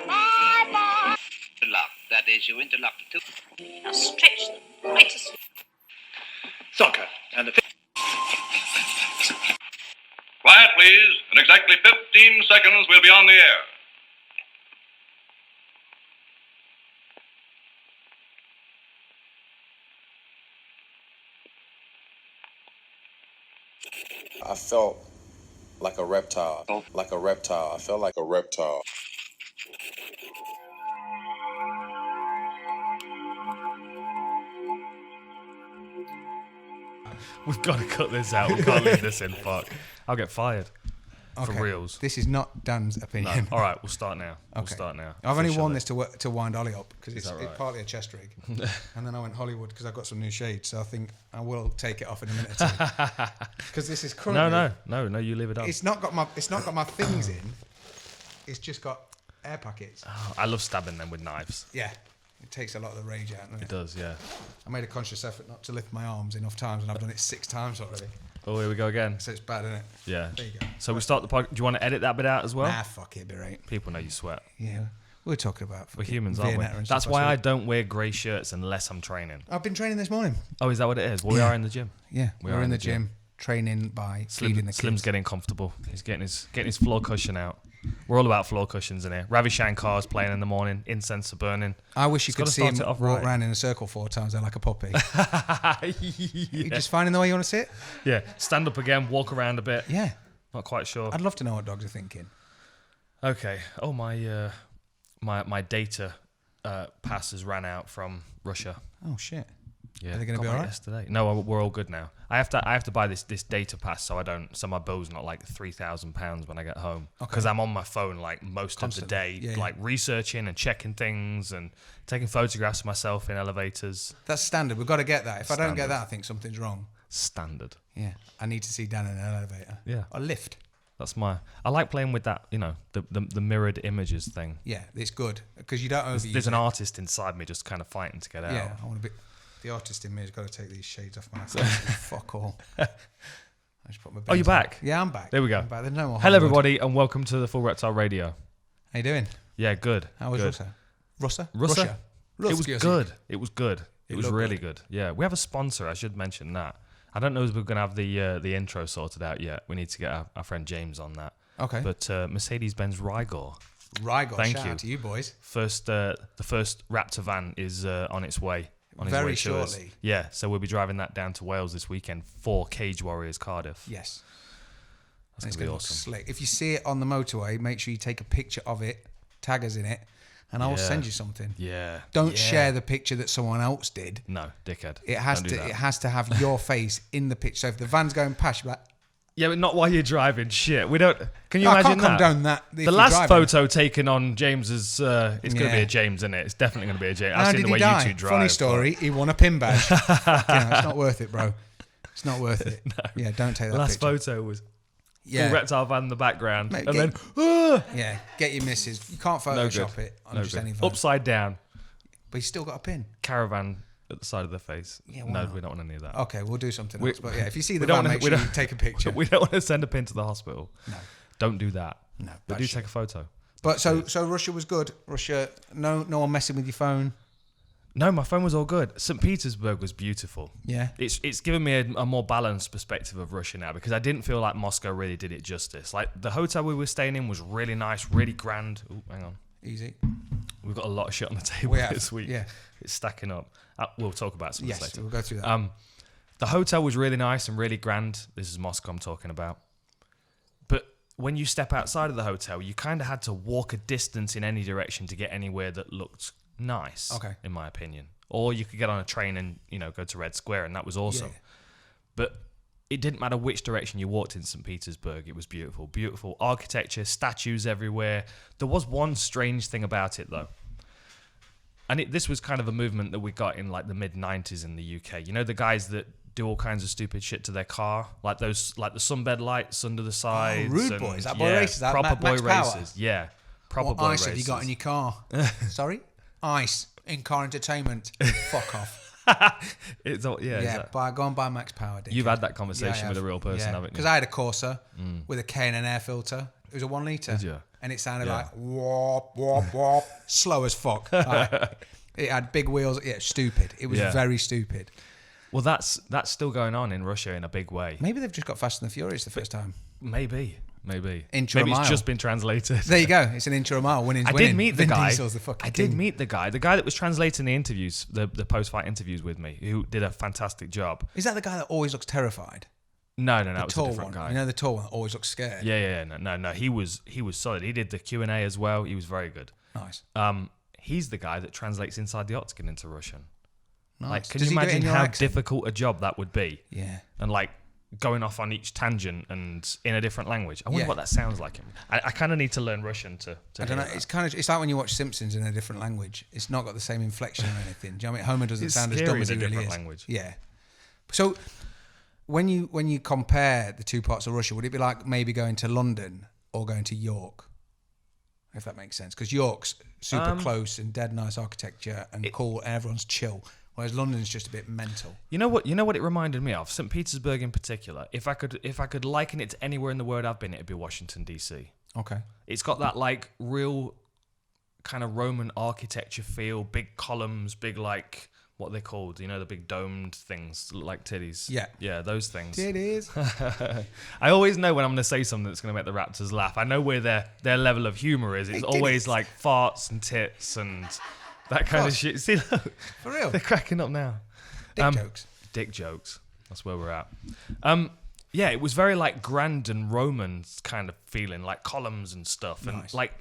Bye-bye. Interlock, that is, you interlock the two. Now stretch them right as... Soccer, and the... Quiet, please. In exactly 15 seconds, we'll be on the air. I felt like a reptile. Like a reptile. I felt like a reptile. We've got to cut this out. We can't leave this in. Fuck. I'll get fired. For reals. This is not Dan's opinion. No. All right, we'll start now. Okay. We'll start now. I've only worn this to wind Ollie up because it's right? partly a chest rig. And then I went Hollywood because I've got some new shades. So I think I will take it off in a minute or two. Because this is currently... No, you leave it on. It's not got my things in. It's just got air packets. Oh, I love stabbing them with knives. Yeah. It takes a lot of the rage out. Doesn't it? It does, yeah. I made a conscious effort not to lift my arms enough times and I've done it 6 times already. Oh, here we go again. So it's bad, isn't it? Yeah. There you go. So we start the podcast. Do you want to edit that bit out as well? Nah, fuck it, be right. People know you sweat. Yeah. We're talking about... We're humans, aren't we? That's why I don't wear grey shirts unless I'm training. I've been training this morning. Oh, is that what it is? Well, we are in the gym. Yeah, we're in the gym training by feeding the kids. Slim's getting comfortable. He's getting his floor cushion out. We're all about floor cushions in here. Ravi Shankar's playing in the morning. Incense are burning. I wish you could see him walk right. around in a circle 4 times there like a puppy. Yeah. You just finding the way you want to sit? Yeah. Stand up again, walk around a bit. Yeah. Not quite sure. I'd love to know what dogs are thinking. Okay. Oh, my data pass has ran out from Russia. Oh, shit. Yeah, are they going to be all right? Yesterday. No, we're all good now. I have to buy this data pass so my bill's not like £3,000 when I get home because I'm on my phone like most Constantly. Of the day, like researching and checking things and taking photographs of myself in elevators. That's standard. We've got to get that. If I don't get that, I think something's wrong. Standard. Yeah, I need to see Dan in an elevator. Yeah, a lift. I like playing with that, the mirrored images thing. Yeah, it's good because you don't overuse There's an artist inside me just kind of fighting to get out. Yeah, I want to be. The artist in me has got to take these shades off my face. Fuck all. I just put my you're back? Yeah, I'm back. There we go. I'm back. There's no more Hello, everybody, and welcome to the Full Reptile Radio. How you doing? Yeah, good. How was Russia? Russia? It was good. It was good. It was really good. Yeah, we have a sponsor. I should mention that. I don't know if we're going to have the intro sorted out yet. We need to get our friend James on that. Okay. But Mercedes-Benz Rigor. Thank you. Shout out to you boys. The first Raptor van is on its way. Very shortly. Yeah, so we'll be driving that down to Wales this weekend for Cage Warriors Cardiff. Yes. That's going to be awesome. Slick. If you see it on the motorway, make sure you take a picture of it, tag us in it, and I will send you something. Yeah. Don't share the picture that someone else did. No, dickhead. It has to have your face in the picture. So if the van's going past, you're like... Yeah, but not while you're driving. Shit, we don't. Can you imagine that? I can't come down that. The last photo taken on James's, it's going to be a James, isn't it? It's definitely going to be a James. I've seen the way you two drive. Funny story. He won a pin badge. It's not worth it, bro. It's not worth it. No. Yeah, don't take that. The last picture. Photo was full reptile van in the background, Mate, and get your missus. You can't Photoshop it on just any van. Upside down. But he's still got a pin. Caravan at the side of the face. Yeah, no, we don't want any of that. Okay, we'll do something else. But yeah, if you see the van, make sure you take a picture. We don't want to send a pin to the hospital. No. Don't do that. No. But do take a photo. But so Russia was good. Russia, no one messing with your phone. No, my phone was all good. St. Petersburg was beautiful. Yeah. It's given me a more balanced perspective of Russia now because I didn't feel like Moscow really did it justice. Like the hotel we were staying in was really nice, really grand. Ooh, hang on. Easy. We've got a lot of shit on the table this week. Yeah. It's stacking up. We'll talk about some of this later. We'll go through that. The hotel was really nice and really grand. This is Moscow I'm talking about. But when you step outside of the hotel, you kind of had to walk a distance in any direction to get anywhere that looked nice, in my opinion. Or you could get on a train and, go to Red Square, and that was awesome. Yeah. But it didn't matter which direction you walked in St. Petersburg. It was beautiful. Beautiful architecture, statues everywhere. There was one strange thing about it, though. And this was kind of a movement that we got in like the mid-90s in the UK. You know, the guys that do all kinds of stupid shit to their car, like the sunbed lights under the sides. Oh, rude boys. That boy races. That proper boy Max Power. races. Yeah, proper boy ice races. Have you got in your car? Sorry? Ice. In-car entertainment. Fuck off. It's all, go and buy Max Power. You've had that conversation with a real person, haven't you? Because I had a Corsa with a K and an air filter. It was a 1 litre. Did you? And it sounded like whoop, whoop, whoop, slow as fuck. Like, it had big wheels. Yeah, stupid. It was very stupid. Well, that's still going on in Russia in a big way. Maybe they've just got Fast and the Furious the first time. Maybe. Inch or a Maybe mile. it's just been translated. There you go. It's an inch or a mile. Winning's I winning. did meet the Vin guy. Diesel's the fucking I king. did meet the guy that was translating the interviews, the post-fight interviews with me, who did a fantastic job. Is that the guy that always looks terrified? No, it The was a tall different one. guy. You know the tall one that always looks scared? Yeah, no. He was solid. He did the Q&A as well. He was very good. Nice. He's the guy that translates Inside the Octagon into Russian. Nice. Like, can Does you he do it in imagine your how accent? difficult a job that would be? Yeah. And like going off on each tangent and in a different language. I wonder Yeah. what that sounds like. I kind of need to learn Russian to I don't know. hear that. It's like when you watch Simpsons in a different language. It's not got the same inflection or anything. Do you know what I mean? Homer doesn't It's sound as scary dumb as he in a really is. different language. Yeah. So when you compare the two parts of Russia, would it be like maybe going to London or going to York? If that makes sense, because York's super close and dead nice architecture and cool, and everyone's chill. Whereas London's just a bit mental. You know what it reminded me of? St. Petersburg in particular. If I could liken it to anywhere in the world I've been, it'd be Washington DC. Okay. It's got that like real kind of Roman architecture feel, big columns, big like what they're called, you know, the big domed things that look like titties. Yeah, those things. Titties. I always know when I'm going to say something that's going to make the Raptors laugh. I know where their level of humor is. It's always like farts and tits and that kind of shit. See, look, For real. they're cracking up now. Dick jokes. Dick jokes. That's where we're at. Yeah, it was very like grand and Roman kind of feeling, like columns and stuff, and Nice. like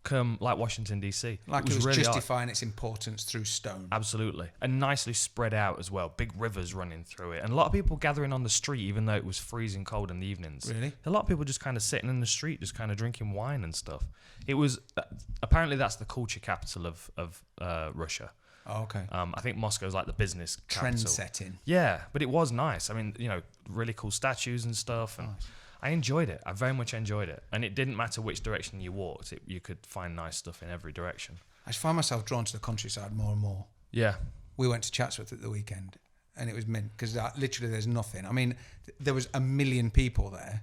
Washington DC. Like it was really justifying its importance through stone. Absolutely. And nicely spread out as well. Big rivers running through it. And a lot of people gathering on the street, even though it was freezing cold in the evenings. Really? A lot of people just kind of sitting in the street, just kind of drinking wine and stuff. It was, apparently that's the culture capital of Russia. Oh, okay. I think Moscow's like the business capital. Trend setting. Yeah, but it was nice. I mean, you know, really cool statues and stuff. And I enjoyed it. I very much enjoyed it. And it didn't matter which direction you walked. You could find nice stuff in every direction. I just find myself drawn to the countryside more and more. Yeah. We went to Chatsworth at the weekend, and it was mint because literally there's nothing. I mean, there was 1 million people there.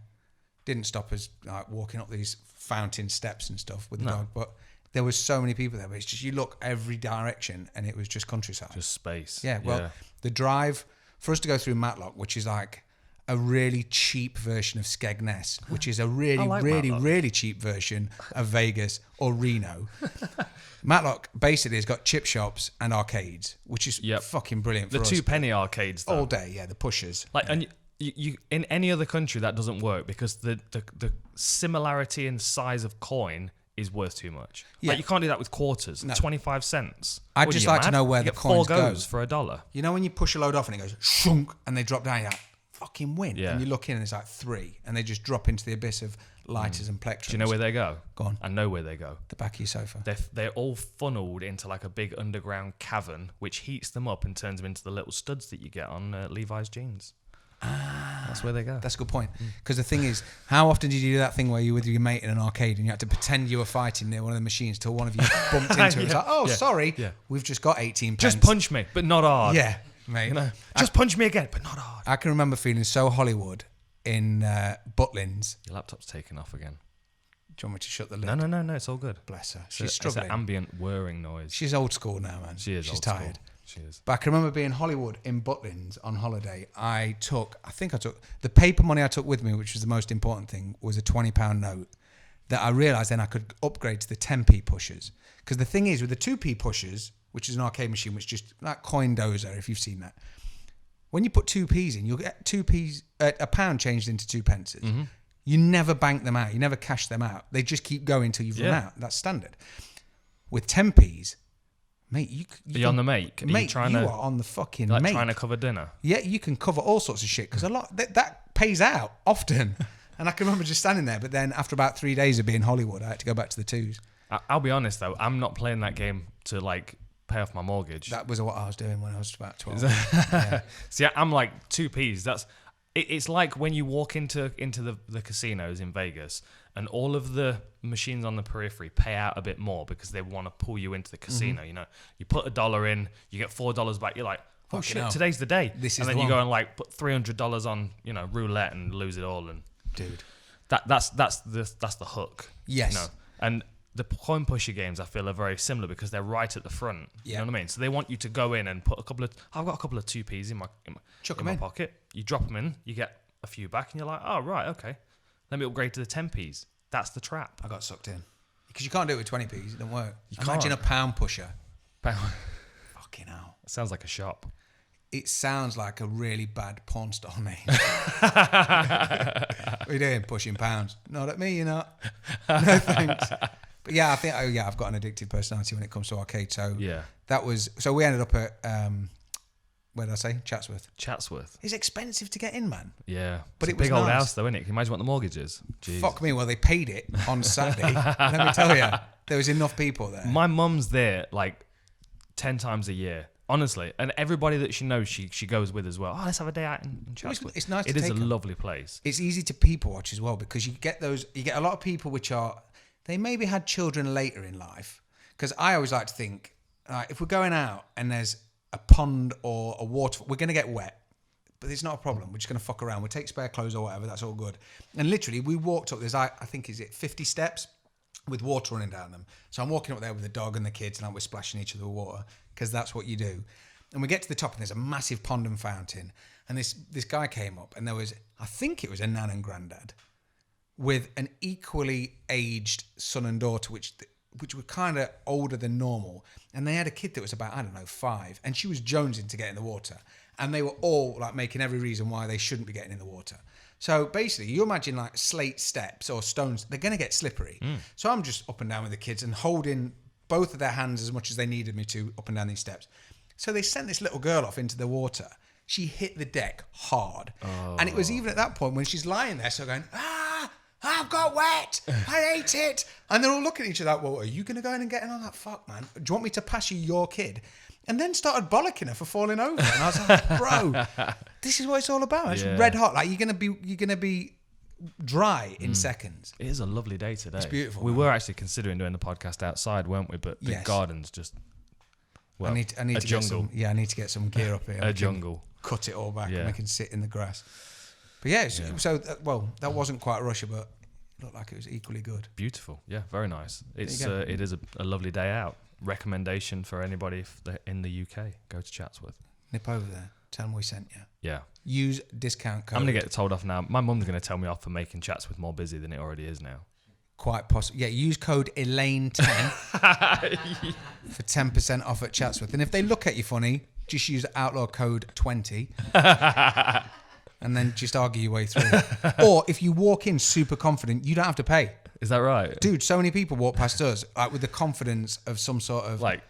Didn't stop us like walking up these fountain steps and stuff with the dog, but there was so many people there. But it's just you look every direction, and it was just countryside. Just space. Yeah. Well, the drive for us to go through Matlock, which is like a really cheap version of Skegness, which is a really, like really, Matlock. really cheap version of Vegas or Reno. Matlock basically has got chip shops and arcades, which is fucking brilliant for The us. 2 penny arcades, though. All day, yeah, the pushers. Like, and you in any other country that doesn't work because the similarity in size of coin is worth too much. Yeah. Like you can't do that with quarters. 25 cents. I'd What, are just you like to mad? know where You the get coins 4 go. goes for $1. You know when you push a load off and it goes shunk and they drop down, you're like, fucking win. Yeah. And you look in and it's like 3 and they just drop into the abyss of lighters and plectrums. Do you know where they go? Go on. I know where they go. The back of your sofa. They're all funneled into like a big underground cavern, which heats them up and turns them into the little studs that you get on Levi's jeans. That's where they go. That's a good point. Because the thing is, how often did you do that thing where you were with your mate in an arcade and you had to pretend you were fighting near one of the machines till one of you bumped into it? It's like, oh, sorry, we've just got 18 pence. Just punch me, but not hard. Yeah, mate. You know, just punch me again, but not hard. I can remember feeling so Hollywood in Butlins. Your laptop's taken off again. Do you want me to shut the lid? No, it's all good. Bless her. It's She's It's struggling. an ambient whirring noise. She's old school now, man. She is. She's old tired. School. She is. But I can remember being in Hollywood in Butlins on holiday. I took the paper money I took with me, which was the most important thing, was a £20 note that I realised then I could upgrade to the 10p pushers. Because the thing is, with the 2p pushers, which is an arcade machine, which just like coin dozer, if you've seen that, when you put 2p's in, you'll get 2p's, a pound changed into 2 pences. Mm-hmm. You never bank them out. You never cash them out. They just keep going until you've run out. That's standard. With 10p's, mate, you Are you on the make? Are mate, you trying you to, are on the fucking like make. trying to cover dinner? Yeah, you can cover all sorts of shit because a lot that pays out often. And I can remember just standing there, but then after about 3 days of being Hollywood, I had to go back to the 2s. I'll be honest though, I'm not playing that game to like pay off my mortgage. That was what I was doing when I was about 12. See, I'm like 2p's. It's like when you walk into the casinos in Vegas and all of the machines on the periphery pay out a bit more because they want to pull you into the casino. You know, you put $1 in, you get $4 back. You're like, oh Fucking shit, hell. today's the day. This is and then the you one. go and like put $300 on, roulette and lose it all. And Dude. That's the hook. Yes. You know? And the coin pusher games, I feel, are very similar because they're right at the front. Yeah. You know what I mean? So they want you to go in and put I've got a couple of 2p's in my pocket. You drop them in, you get a few back, and you're like, oh, right, okay. Let me upgrade to the 10p's. That's the trap. I got sucked in. Because you can't do it with 20p's. It don't work. You Imagine can't. a pound pusher. It Fucking hell. sounds like a shop. It sounds like a really bad porn star name. What are you doing? Pushing pounds. Not at me, you're not. No thanks. But yeah, I think I've got an addictive personality when it comes to arcade. So Yeah. so we ended up at where did I say? Chatsworth. Chatsworth. It's expensive to get in, man. Yeah. But It's it a big was old nice. house, though, isn't it? Can you imagine what the mortgage is? Jeez. Fuck me. Well, they paid it on Saturday. Let me tell you, there was enough people there. My mum's there like 10 times a year, honestly. And everybody that she knows, she goes with as well. Oh, let's have a day out in Chatsworth. It's nice to It is take a them. lovely place. It's easy to people watch as well because you get a lot of people which are, they maybe had children later in life. Because I always like to think, if we're going out and there's a pond or a waterfall, we're going to get wet. But it's not a problem. We're just going to fuck around. We'll take spare clothes or whatever. That's all good. And literally, we walked up. There's, I think, 50 steps with water running down them. So I'm walking up there with the dog and the kids, and we're splashing each other with water because that's what you do. And we get to the top, and there's a massive pond and fountain. And this guy came up, and there was, I think it was a nan and granddad with an equally aged son and daughter, which were kind of older than normal. And they had a kid that was about, 5. And she was jonesing to get in the water. And they were all like making every reason why they shouldn't be getting in the water. So basically, you imagine like slate steps or stones, they're going to get slippery. So I'm just up and down with the kids and holding both of their hands as much as they needed me to up and down these steps. So they sent this little girl off into the water. She hit the deck hard. And it was even at that point when she's lying there, so going, I've got wet. I ate it. And they're all looking at each other like, well, are you going to go in and get in on that? Fuck, man. Do you want me to pass you your kid? And then started bollocking her for falling over. And I was like, bro, this is what it's all about. It's red hot. Like, you're gonna be dry in seconds. It is a lovely day today. It's beautiful. We man. were actually considering doing the podcast outside, weren't we? But the Yes. garden's just, well, I need a to get jungle. I need to get some gear up here. A jungle. Cut it all back Yeah. and we can sit in the grass. But yeah, so that wasn't quite Russia, but it looked like it was equally good. Beautiful. Yeah, very nice. It's you go. it is a lovely day out. Recommendation for anybody in the UK. Go to Chatsworth. Nip over there. Tell them we sent you. Yeah. Use discount code. I'm going to get told off now. My mum's going to tell me off for making Chatsworth more busy than it already is now. Quite possible. Yeah, use code Elaine10 for 10% off at Chatsworth. And if they look at you funny, just use outlaw code 20 and then just argue your way through. Or if you walk in super confident, you don't have to pay. Is that right? Dude, so many people walk past us like with the confidence of some sort of Like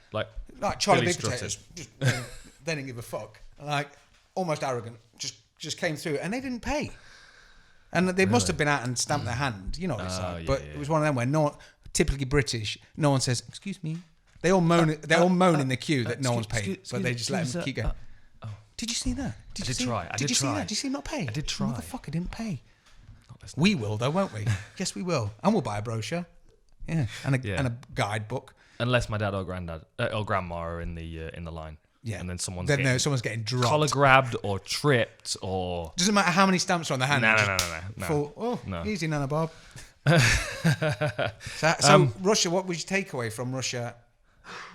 Charlie Billy Big Potatoes. Just, they didn't give a fuck. Like almost arrogant. Just came through and they didn't pay. And they must have been out and stamped their hand. You know what it's like. yeah, But yeah. it was one of them where no one, typically British, no one says, excuse me. They all moan. They all moan in the queue that no one's paid, but they just let them keep going. Did you see that? I did try. Did you see that? Did you see him not pay? I did try. Motherfucker didn't pay. We will though, won't we? Yes, we will, and we'll buy a brochure. Yeah, and a guidebook. Unless my dad or granddad or grandma are in the line. Yeah, And then someone's someone's getting dropped. collar grabbed or tripped or Doesn't matter how many stamps are on the hand. No. Full, No. easy, Nana Bob. So Russia, what was your takeaway from Russia?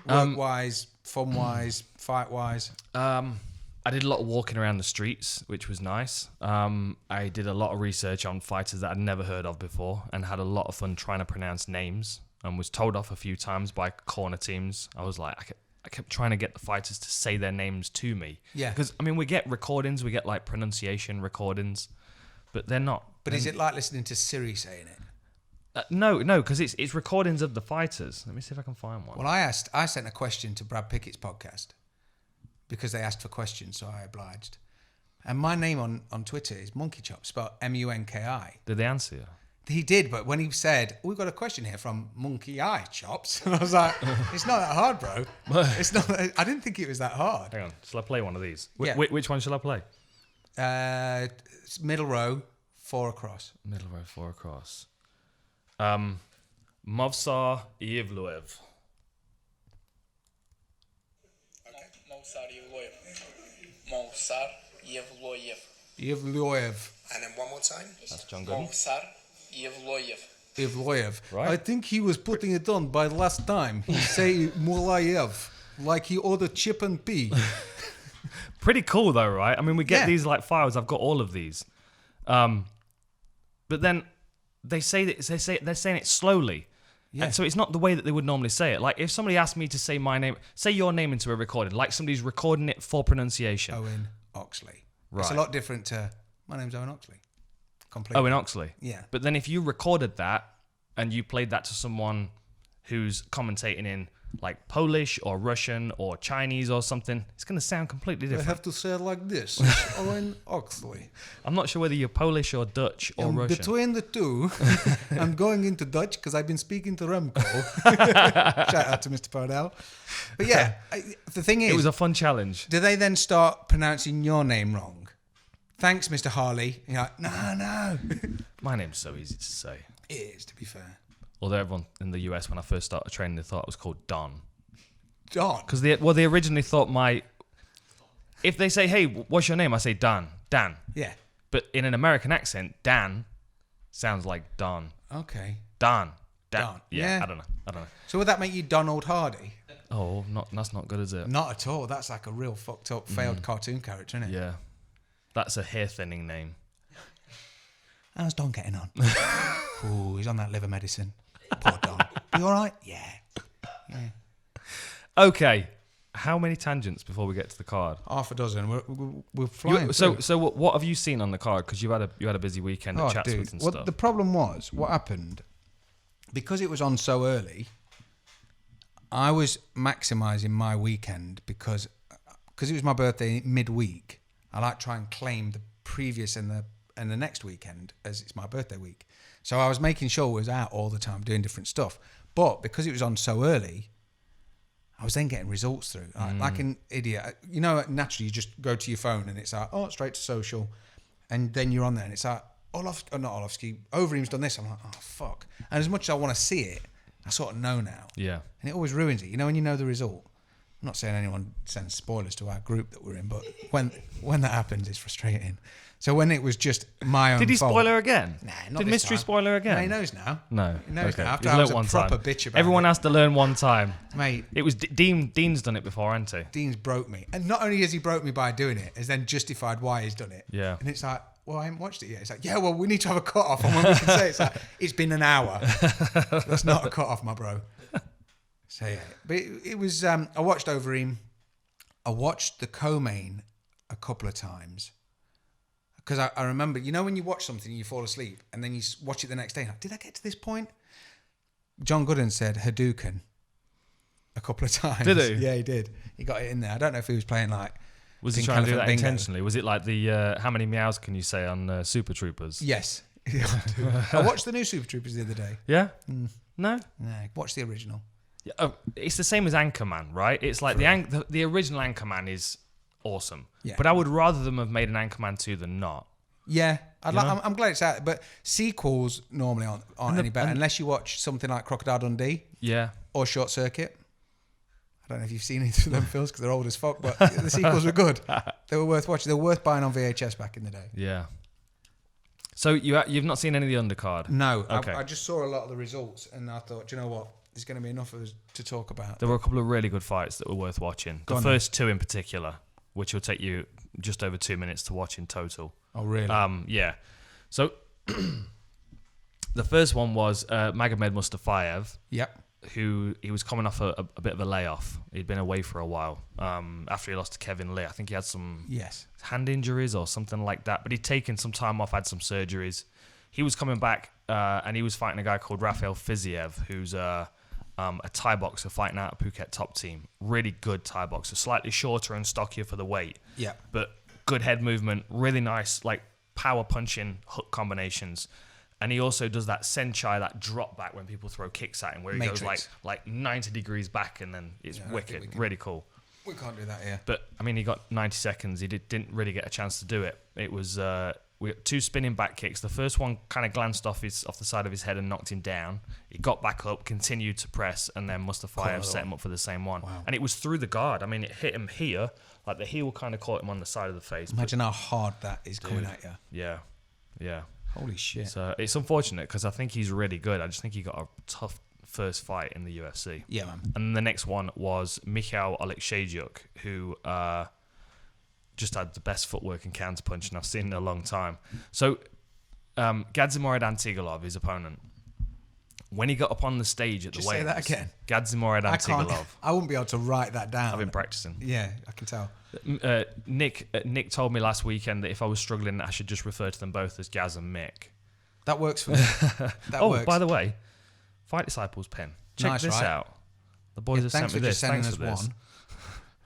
Work-wise, fun-wise, fight-wise? I did a lot of walking around the streets, which was nice. I did a lot of research on fighters that I'd never heard of before and had a lot of fun trying to pronounce names and was told off a few times by corner teams. I was like, I kept trying to get the fighters to say their names to me. Yeah. Because, I mean, we get recordings, we get like pronunciation recordings, but they're not. But is it like listening to Siri saying it? No, because it's recordings of the fighters. Let me see if I can find one. Well, I sent a question to Brad Pickett's podcast because they asked for questions, so I obliged. And my name on Twitter is Monkey Chop, spelled M-U-N-K-I. Did they answer you? He did, but when he said, we've got a question here from Monkey Eye Chops, and I was like, it's not that hard, bro. It's not. I didn't think it was that hard. Hang on, shall I play one of these? Yeah. Which one shall I play? Middle row, 4 across. Middle row, 4 across. Movsar Yevluev. Movsar Yevloyev. Yevluev. And then one more time. That's John Gooden. Movsar Evloyev. Right. I think he was putting it on by last time. He say Mulayev, like he ordered chip and pea. Pretty cool though, right? I mean, we get Yeah. these like files. I've got all of these, but then they're saying it slowly. Yeah. And so it's not the way that they would normally say it. Like if somebody asked me to say my name, say your name into a recording, like somebody's recording it for pronunciation. Owen Oxley. Right. It's a lot different to, my name's Owen Oxley. Completely. Owen Oxley. Yeah. But then if you recorded that and you played that to someone who's commentating in like Polish or Russian or Chinese or something, it's going to sound completely I different. have to say it like this. Owen Oxley. I'm not sure whether you're Polish or Dutch or Russian. Between the two, I'm going into Dutch because I've been speaking to Remco. Shout out to Mr. Parnell. But yeah, the thing is, It was a fun challenge. do they then start pronouncing your name wrong? Thanks, Mr. Harley. You're like, no. My name's so easy to say. It is, to be fair. Although everyone in the US, when I first started training, they thought it was called Don. Don. Because they originally thought if they say, hey, what's your name? I say Dan. Yeah. But in an American accent, Dan sounds like Don. Okay. Dan. Don. Yeah, Yeah. I don't know. So would that make you Donald Hardy? Oh, that's not good, is it? Not at all. That's like a real fucked up, failed cartoon character, isn't it? Yeah. That's a hair thinning name. How's Don getting on? Ooh, he's on that liver medicine. Poor Don. You all right? Yeah. Okay. How many tangents before we get to the card? Half a dozen. We're flying. So through. what have you seen on the card? Because you had a busy weekend at Chatsworth and Well, stuff. the problem was, what happened, because it was on so early, I was maximising my weekend because it was my birthday midweek. I like try and claim the previous and the next weekend as it's my birthday week. So I was making sure I was out all the time doing different stuff. But because it was on so early, I was then getting results through. Like an idiot. You know, naturally you just go to your phone and it's like, oh, straight to social. And then you're on there and it's like, Overeem's done this. I'm like, oh, fuck. And as much as I want to see it, I sort of know now. Yeah. And it always ruins it. You know, when you know the result. I'm not saying anyone sends spoilers to our group that we're in, but when that happens, it's frustrating. So when it was just my own Did he fault, spoil her again? Nah, not Did this mystery time. spoil her again? No, he knows now. No. He knows Okay. now. After He's I was learnt a one proper time. bitch about Everyone it. has to learn one time. Mate, It was Dean's done it before, hasn't he? Dean's broke me. And not only has he broke me by doing it, has then justified why he's done it. Yeah. And it's like, well, I haven't watched it yet. It's like, yeah, well, we need to have a cut-off on when we can say it. It's like, it's been an hour. That's not a cut-off, my bro. So, yeah. But it was, I watched Overeem. I watched the co-main a couple of times. Because I remember, you know when you watch something and you fall asleep and then you watch it the next day, like, did I get to this point? John Gooden said Hadouken a couple of times. Did he? Yeah, he did. He got it in there. I don't know if he was playing like... Was he Pink trying to do that Elephant Bingo. intentionally? Was it like the how many meows can you say on Super Troopers? Yes. I watched the new Super Troopers the other day. Yeah? Mm. No? No, watch the original. Yeah, it's the same as Anchorman, right? It's like the original Anchorman is awesome. Yeah. But I would rather them have made an Anchorman 2 than not. Yeah, You know? I'm glad it's out. But sequels normally aren't any better and- unless you watch something like Crocodile Dundee Yeah. or Short Circuit. I don't know if you've seen either of them films because they're old as fuck, but the sequels were good. They were worth watching. They were worth buying on VHS back in the day. Yeah. So you've not seen any of the undercard? No, Okay. I just saw a lot of the results and I thought, do you know what? There's going to be enough of us to talk about. There were a couple of really good fights that were worth watching. Go The on first two in particular, which will take you just over 2 minutes to watch in total. Oh, really? Yeah. So the first one was Magomed Mustafayev, Yep. who he was coming off a bit of a layoff. He'd been away for a while after he lost to Kevin Lee. I think he had some Yes. hand injuries or something like that, but he'd taken some time off, had some surgeries. He was coming back and he was fighting a guy called Rafael Fiziev, who's a Thai boxer fighting out of Phuket top team. Really good Thai boxer, slightly shorter and stockier for the weight. Yeah. But good head movement, really nice, like power punching hook combinations. And he also does that senchai, that drop back when people throw kicks at him, where he Matrix. goes like 90 degrees back and then it's Yeah, I think wicked, we can- really cool. We can't do that here. But I mean, he got 90 seconds. He didn't really get a chance to do it. It was we got two spinning back kicks. The first one kind of glanced off the side of his head and knocked him down. He got back up, continued to press, and then Mustafayev set him up for the same one. Wow. And it was through the guard. I mean, it hit him here, like the heel kind of caught him on the side of the face. Imagine how hard that is coming Dude. at you. Yeah, yeah. Holy shit. So it's unfortunate because I think he's really good. I just think he got a tough first fight in the UFC. Yeah, man. And the next one was Mikhail Aleksheychuk, who just had the best footwork and counterpunch, and I've seen in a long time. So Gadzhimurad Antigulov, his opponent, when he got up on the stage at the weigh-ins... Say that again. Gadzhimurad Antigulov. I wouldn't be able to write that down. I've been practicing. Yeah, I can tell. Nick told me last weekend that if I was struggling, I should just refer to them both as Gaz and Mick. That works for me. That works. By the way, Fight Disciples pen. Check Nice, this right? out. The boys have sent me this. Thanks for this. one.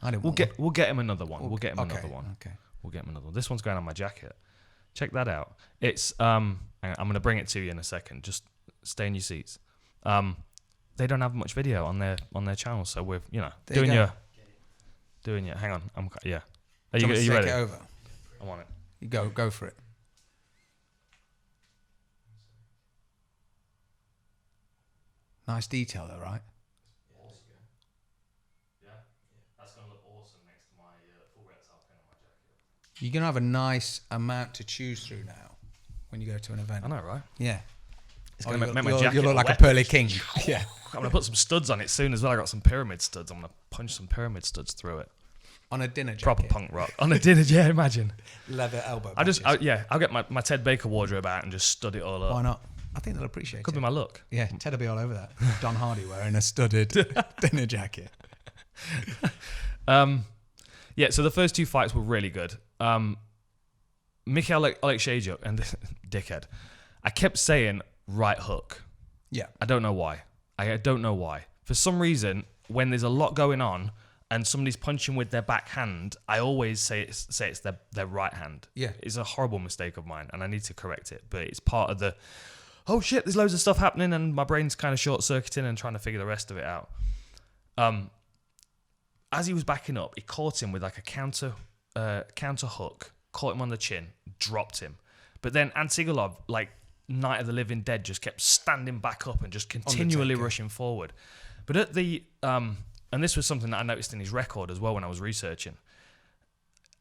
I didn't We'll want get him another one. We'll get him okay, another one. Okay. We'll get him another one. This one's going on my jacket. Check that out. It's hang on, I'm going to bring it to you in a second. Just stay in your seats. They don't have much video on their channel, so we're doing your. Hang on, yeah. Are you take ready? It over. I'm on it. You go for it. Nice detail, though, right? Yeah, that's gonna look awesome next to my full reptile pen on my jacket. You're gonna have a nice amount to choose through now when you go to an event. I know, right? Yeah. It's gonna make my jacket. You look like a weapon. pearly king. Yeah. I'm gonna put some studs on it soon as well. I got some pyramid studs. I'm gonna punch some pyramid studs through it. On a dinner jacket. Proper punk rock. On a dinner, yeah. Imagine. Leather elbow. I'll get my Ted Baker wardrobe out and just stud it all up. Why not? I think they'll appreciate Could it. be my look. Yeah, Ted will be all over that. Don Hardy wearing a studded dinner jacket. Yeah, so the first two fights were really good. Mikhail Aleksheychuk and dickhead. I kept saying right hook. Yeah. I don't know why. For some reason, when there's a lot going on and somebody's punching with their back hand, I always say it's their right hand. Yeah. It's a horrible mistake of mine, and I need to correct it. But it's part of the, oh shit, there's loads of stuff happening, and my brain's kind of short-circuiting and trying to figure the rest of it out. As he was backing up, he caught him with like a counter hook, caught him on the chin, dropped him. But then Antigulov, like Night of the Living Dead, just kept standing back up and just continually rushing forward. But at the and this was something that I noticed in his record as well when I was researching.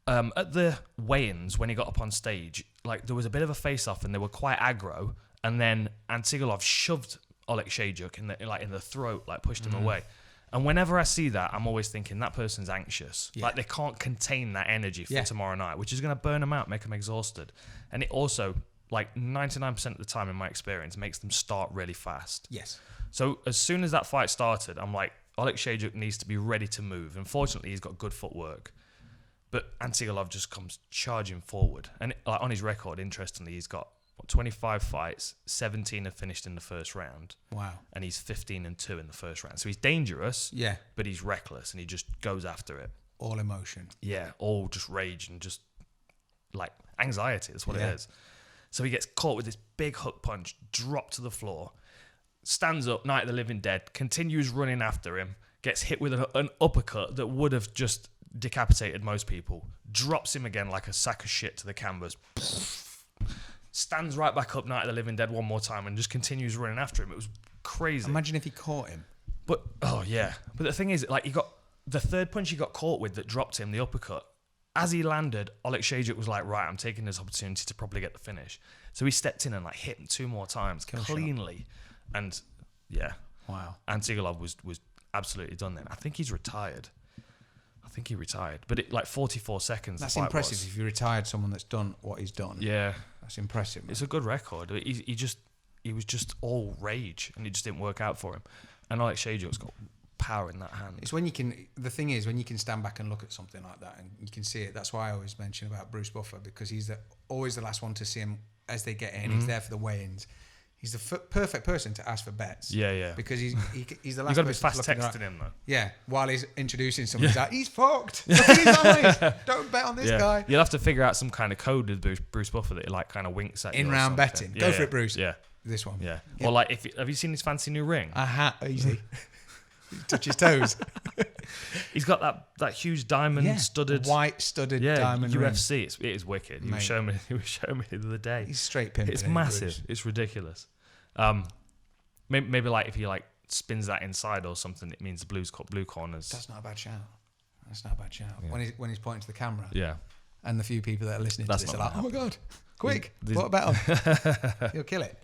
At the weigh-ins, when he got up on stage, like there was a bit of a face-off and they were quite aggro. And then Antigulov shoved Aleksheychuk in the throat, like pushed him away. And whenever I see that, I'm always thinking that person's anxious. Yeah. Like they can't contain that energy for tomorrow night, which is going to burn them out, make them exhausted. And it also, like 99% of the time in my experience, makes them start really fast. Yes. So as soon as that fight started, I'm like, Aleksheychuk needs to be ready to move. Unfortunately, he's got good footwork. But Antigulov just comes charging forward. And on his record, interestingly, he's got 25 fights, 17 have finished in the first round. Wow. And he's 15-2 in the first round. So he's dangerous, yeah, but he's reckless and he just goes after it. All emotion. Yeah, all just rage and just like anxiety. That's what it is. So he gets caught with this big hook punch, dropped to the floor, stands up, Night of the Living Dead, continues running after him, gets hit with an uppercut that would have just decapitated most people, drops him again like a sack of shit to the canvas, stands right back up, Night of the Living Dead one more time, and just continues running after him. It was crazy. Imagine if he caught him. But, oh yeah. But the thing is, like, he got the third punch he got caught with that dropped him, the uppercut. As he landed, Aleksheychuk was like, right, I'm taking this opportunity to probably get the finish. So he stepped in and like hit him 2 more times cleanly. And yeah. Wow. Antigulov was absolutely done then. I think he's retired. He retired. But it, like 44 seconds. That's impressive if you retired someone that's done what he's done. Yeah. That's impressive. Man. It's a good record. He was just all rage and it just didn't work out for him. And Aleksheychuk's got power in that hand. It's when you can, the thing is, when you can stand back and look at something like that and you can see it. That's why I always mention about Bruce Buffer, because he's always the last one to see him as they get in. He's there for the weigh-ins. He's the perfect person to ask for bets. Yeah, yeah. Because he's the last. You've got to be person fast looking texting him though. Yeah, while he's introducing someone, he's like, he's fucked. Look at his eyes. Don't bet on this guy. You'll have to figure out some kind of code with Bruce Buffer that he like kind of winks at you. In-round betting. Go for it, Bruce. Yeah. This one. Yeah. Or like, have you seen his fancy new ring? Easy. Touch his toes. He's got that huge diamond studded, white studded diamond UFC. ring. It is wicked. He was showing me the other day. He's straight pimping. It's massive. It's ridiculous. Maybe like if he like spins that inside or something, it means blue corners. That's not a bad shout. Yeah. When he's pointing to the camera. Yeah. And the few people that are listening That's to this are not like, oh my God, quick, These- put a bet on. He'll kill it.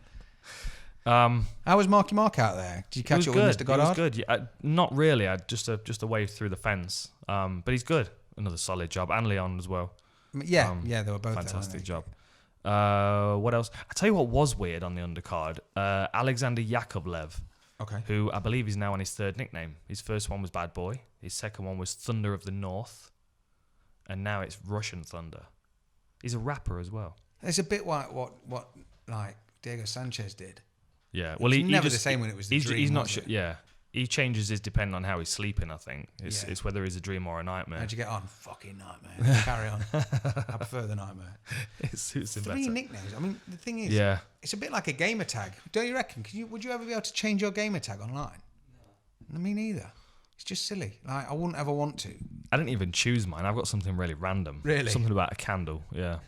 How was Marky Mark out there? Did you catch up with Mr. Goddard? He was good. Yeah, not really. I just a wave through the fence. But he's good. Another solid job. And Leon as well. Yeah, they were both Fantastic there, job. What else? I tell you what was weird on the undercard. Alexander Yakovlev, Okay. who I believe is now on his third nickname. His first one was Bad Boy. His second one was Thunder of the North. And now it's Russian Thunder. He's a rapper as well. It's a bit like what like Diego Sanchez did. Yeah, well, It's he never just, the same when it was the he's, dream, He's not was sure. it? Yeah, he changes his depending on how he's sleeping. I think Yeah. it's whether he's a dream or a nightmare. How'd you get on? Fucking nightmare. Carry on. I prefer the nightmare. It suits him 3 better. nicknames. I mean, the thing is, Yeah. it's a bit like a gamer tag. Don't you reckon? Would you ever be able to change your gamer tag online? No. Me neither. It's just silly. Like, I wouldn't ever want to. I didn't even choose mine. I've got something really random. Really? Something about a candle. Yeah.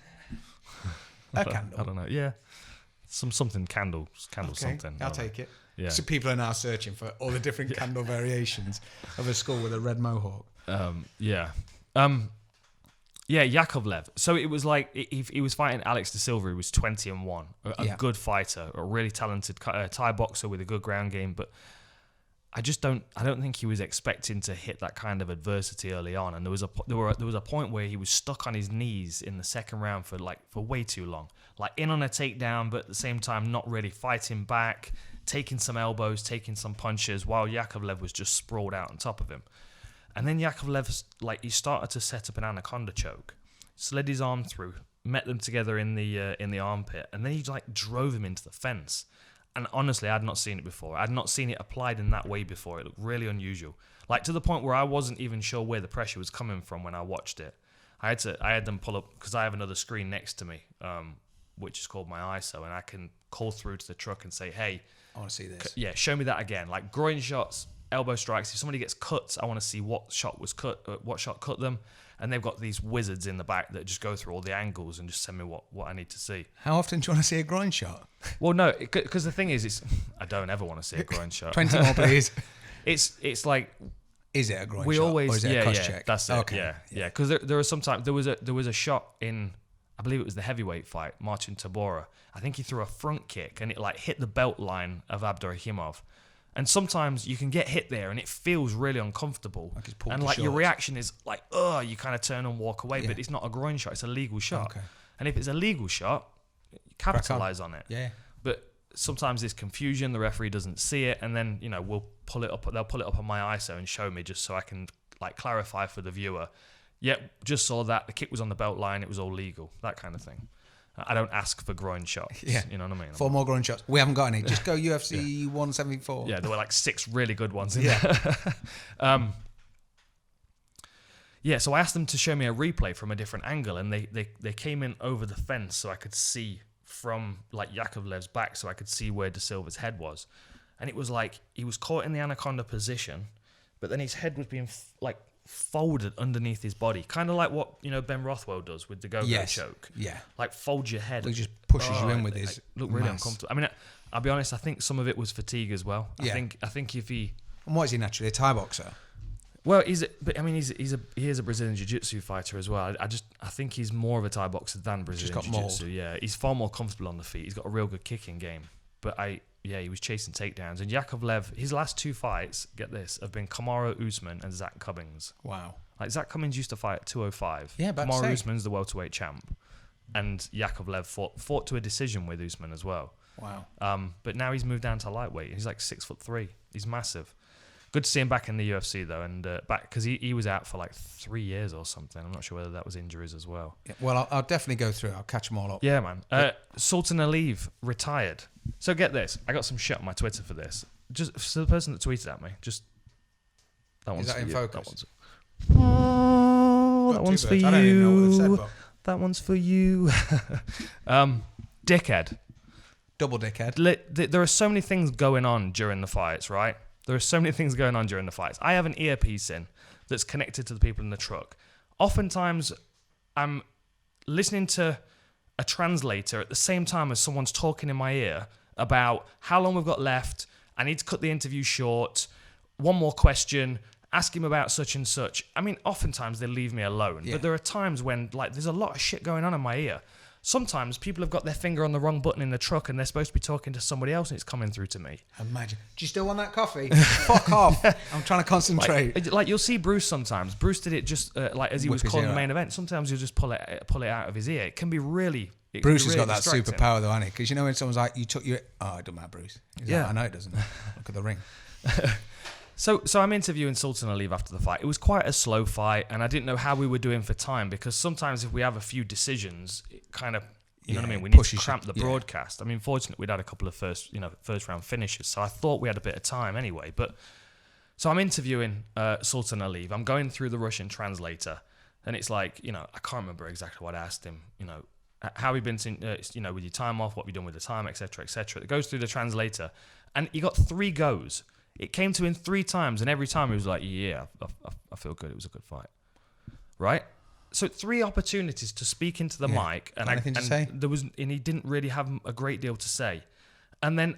A candle? I don't know. Yeah. Something candle Okay, something. I'll take it. Yeah. So people are now searching for all the different candle variations of a skull with a red mohawk. Yeah. Yeah, Yakovlev. So it was like he was fighting Alex De Silva, who was 20-1, a good fighter, a really talented Thai boxer with a good ground game, but I don't think he was expecting to hit that kind of adversity early on. And there was a point where he was stuck on his knees in the second round for way too long, like in on a takedown, but at the same time not really fighting back, taking some elbows, taking some punches, while Yakovlev was just sprawled out on top of him. And then Yakovlev, he started to set up an anaconda choke, slid his arm through, met them together in the armpit, and then he drove him into the fence. And honestly, I had not seen it before. I had not seen it applied in that way before. It looked really unusual, to the point where I wasn't even sure where the pressure was coming from when I watched it. I had them pull up because I have another screen next to me, which is called my ISO, and I can call through to the truck and say, "Hey, I want to see this." Yeah, show me that again. Like groin shots, elbow strikes. If somebody gets cut, I want to see what shot was cut, what shot cut them. And they've got these wizards in the back that just go through all the angles and just send me what I need to see. How often do you want to see a groin shot? Well, no, because the thing is, I don't ever want to see a groin shot. 20 more, please. It's like Is it a groin we shot? always or is it a cross check? That's it. Okay. Yeah. Because there was sometimes there was a shot in, I believe it was the heavyweight fight, Marcin Tabora. I think he threw a front kick and it hit the belt line of Abdurakhimov. And sometimes you can get hit there and it feels really uncomfortable. Like it's pulled and the your shorts. reaction is you kind of turn and walk away, but it's not a groin shot, it's a legal shot. Okay. And if it's a legal shot, capitalize on it. Yeah. But sometimes there's confusion, the referee doesn't see it, and then, they'll pull it up on my ISO and show me just so I can clarify for the viewer. Yep, just saw that, the kick was on the belt line, it was all legal, that kind of thing. I don't ask for groin shots. Yeah. You know what I mean? 4 more groin shots. We haven't got any. Just go UFC 174. Yeah, there were 6 really good ones in Yeah. there. Yeah, so I asked them to show me a replay from a different angle, and they came in over the fence so I could see from Yakovlev's back, so I could see where De Silva's head was. And it was he was caught in the anaconda position, but then his head was being folded underneath his body, kind of like what Ben Rothwell does with the go-go choke. Yeah. Folds your head. He just pushes you in with his look really mass. uncomfortable. I mean, I'll be honest. I think some of it was fatigue as well. Yeah. I think if he, And what is he naturally? A Thai boxer? well, he is a Brazilian jiu-jitsu fighter as well. I think he's more of a Thai boxer than Brazilian got jiu-jitsu. mauled. Yeah, he's far more comfortable on the feet. He's got a real good kicking game. But he was chasing takedowns. And Yakovlev, his last 2 fights, get this, have been Kamaru Usman and Zach Cummings. Wow. Zach Cummings used to fight at 205. Yeah, about to Kamaru say. Usman's the welterweight champ, and Yakovlev fought to a decision with Usman as well. Wow. But now he's moved down to lightweight. He's 6'3". He's massive. Good to see him back in the UFC though, and back because he was out for 3 years or something. I'm not sure whether that was injuries as well. Yeah, well, I'll definitely go through. I'll catch them all up. Yeah, man. Sultan Aliyev retired. So get this. I got some shit on my Twitter for this. Just so the person that tweeted at me, just that one's that for in you. focus? That one's for I don't even know what they've said, you. but That one's for you. Dickhead. double dickhead. There are so many things going on during the fights, right? There are so many things going on during the fights. I have an earpiece in that's connected to the people in the truck. Oftentimes, I'm listening to a translator at the same time as someone's talking in my ear about how long we've got left. I need to cut the interview short. One more question. ask him about such and such. I mean, oftentimes they leave me alone, but there are times when like there's a lot of shit going on in my ear. Sometimes people have got their finger on the wrong button in the truck and they're supposed to be talking to somebody else and it's coming through to me. Imagine. Do you still want that coffee? Fuck off. I'm trying to concentrate. Like you'll see Bruce sometimes. Bruce did it just like as he was calling the main event. Sometimes you'll just pull it out of his ear. It can be really. Bruce has got that superpower though, hasn't he? Because you know when someone's like, "You took your," oh, it doesn't matter, Bruce. He's like, I know it doesn't. Look at the ring. So I'm interviewing Sultan Ali after the fight. It was quite a slow fight, and I didn't know how we were doing for time because sometimes if we have a few decisions, it kind of, you know what I mean? We need to cramp the broadcast. I mean, fortunately, we'd had a couple of first round finishes, so I thought we had a bit of time anyway. But so I'm interviewing Sultan Ali. I'm going through the Russian translator, and it's like, I can't remember exactly what I asked him. How we been, with your time off, what we done with the time, etc., etc. It goes through the translator, and he got 3 goes. It came to him 3 times, and every time he was like, "Yeah, I feel good. It was a good fight." Right? So 3 opportunities to speak into the mic, and he didn't really have a great deal to say. And then,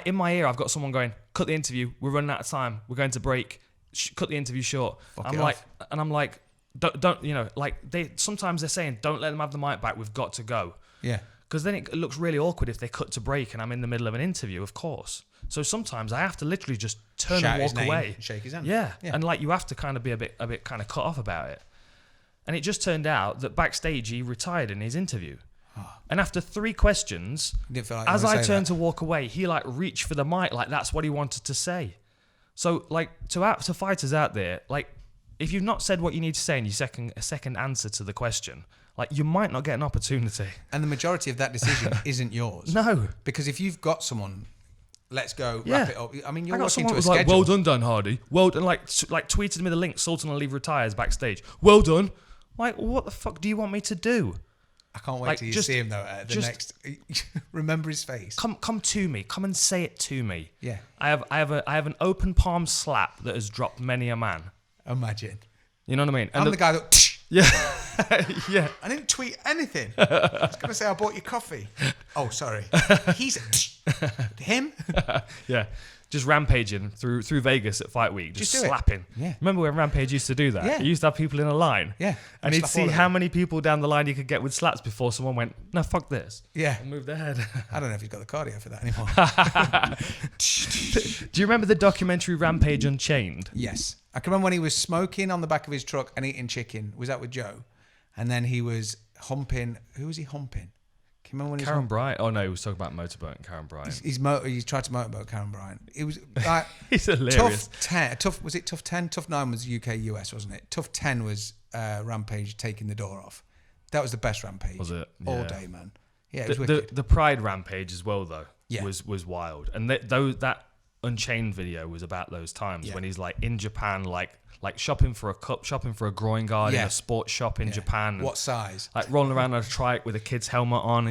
in my ear, I've got someone going, "Cut the interview. We're running out of time. We're going to break. Cut the interview short." I'm like, don't sometimes they're saying, "Don't let them have the mic back. We've got to go." Yeah. Because then it looks really awkward if they cut to break and I'm in the middle of an interview, of course. So sometimes I have to literally just turn and walk away. Shake his hand. Yeah. And like you have to kind of be a bit kind of cut off about it. And it just turned out that backstage he retired in his interview. And after 3 questions, as I turned to walk away, he like reached for the mic like that's what he wanted to say. So like to fighters out there, like if you've not said what you need to say in your second answer to the question, like you might not get an opportunity. And the majority of that decision isn't yours. No. Because if you've got someone, let's go, wrap it up. I mean, you're working to a schedule. Like, well done, Dan Hardy. Well done. Like tweeted me the link, Sultan Ali retires backstage. Well done. Like, what the fuck do you want me to do? I can't wait till you see him though at the next. Remember his face. Come to me. Come and say it to me. Yeah. I have an open palm slap that has dropped many a man. Imagine. You know what I mean? And I'm the guy that. Yeah. Yeah. I didn't tweet anything. I was going to say I bought you coffee. Oh, sorry. He's him. Yeah. Just rampaging through Vegas at Fight Week, just slapping. Yeah. Remember when Rampage used to do that? Yeah. He used to have people in a line. Yeah. And he'd see how many people down the line he could get with slaps before someone went, "No, fuck this." Yeah. And moved their head. I don't know if he's got the cardio for that anymore. Do you remember the documentary Rampage Unchained? Yes. I can remember when he was smoking on the back of his truck and eating chicken. Was that with Joe? And then he was humping. Who was he humping? Can you remember when Karen Bryant? Oh no, he was talking about motorboat and Karen Bryant. He tried to motorboat Karen Bryant. It was like he's hilarious. Tough 10? Tough 9 was UK US, wasn't it? Tough 10 was Rampage taking the door off. That was the best Rampage. Was it? Yeah. All day, man. Yeah, it was wicked. The Pride Rampage as well though. Yeah. was wild. And that Unchained video was about those times when he's like in Japan, like shopping for a cup, shopping for a groin guard in a sports shop in Japan. What size? Like rolling around on a trike with a kid's helmet on.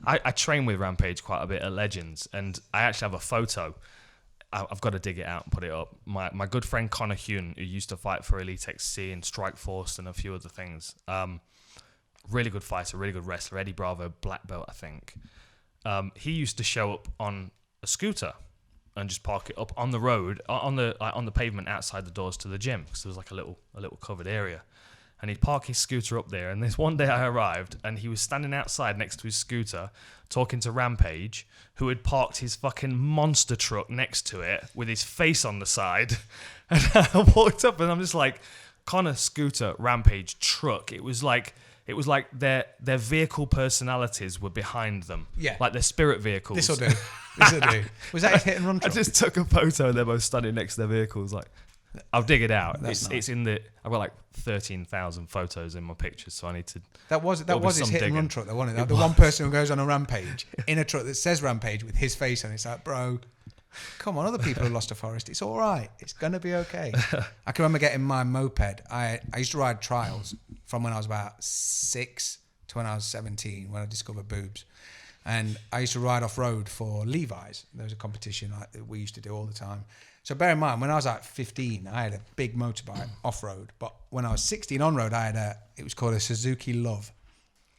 I train with Rampage quite a bit at Legends, and I actually have a photo. I've got to dig it out and put it up. My good friend Connor Hune, who used to fight for Elite XC and Strike Force and a few other things. Really good fighter, really good wrestler. Eddie Bravo, black belt, I think. He used to show up on a scooter and just park it up on the road, on the pavement outside the doors to the gym, because there was like a little covered area, and he'd park his scooter up there. And this one day I arrived, and he was standing outside next to his scooter talking to Rampage, who had parked his fucking monster truck next to it with his face on the side. And I walked up, and I'm just like, Connor, scooter, Rampage, truck. It was like their vehicle personalities were behind them. Yeah. Like their spirit vehicles. This'll do. Was that his hit and run truck? I just took a photo and they're both standing next to their vehicles. Like, I'll dig it out. It's in the. I've got like 13,000 photos in my pictures, so I need to. That was his hit and run truck. Though, wasn't it? The one person who goes on a rampage in a truck that says Rampage with his face on it. It's like, bro, come on, other people have lost a forest. It's all right. It's gonna be okay. I can remember getting my moped. I used to ride trials from when I was about 6 to when I was 17, when I discovered boobs. And I used to ride off-road for Levi's. There was a competition that we used to do all the time. So bear in mind, when I was like 15, I had a big motorbike off-road. But when I was 16 on-road, it was called a Suzuki Love.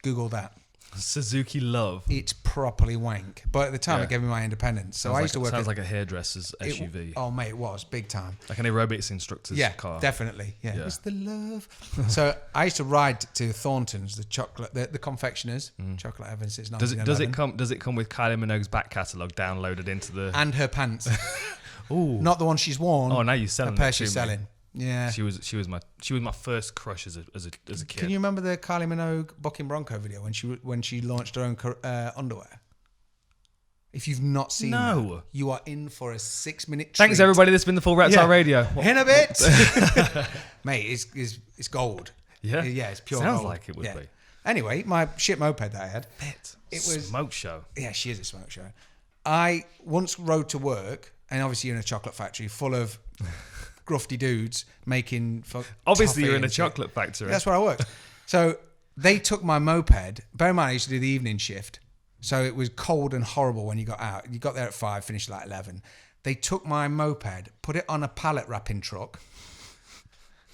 Google that. Suzuki Love. It's properly wank. But at the time, Yeah. it gave me my independence. So I used to work. Sounds like a hairdresser's SUV. Oh, mate, it was big time. Like an aerobics instructor's Yeah, car. definitely. Yeah. Yeah. It's the love. So I used to ride to Thornton's, the chocolate, the confectioners, chocolate ever since Does 1911. does it come with Kylie Minogue's back catalogue downloaded into the? And her pants. Ooh. Not the one she's worn. Oh, now you're selling. The pair it to she's me. selling. Yeah. She was my first crush as a kid. Can you remember the Kylie Minogue Bucking Bronco video when she launched her own underwear? If you've not seen No. that, you are in for a 6-minute treat. Thanks everybody. This has been the full Reptile Yeah. Radio. In a bit. Mate, it's gold. Yeah. Yeah, it's pure Sounds gold. like it would be. Anyway, my shit moped that I had. It was smoke show. Yeah, she is a smoke show. I once rode to work, and obviously you're in a chocolate factory full of grufty dudes making. Obviously, you're in a toffee and chocolate factory. shit. That's where I worked. So they took my moped. Bear in mind, I used to do the evening shift, so it was cold and horrible when you got out. You got there at 5, finished at like 11. They took my moped, put it on a pallet wrapping truck.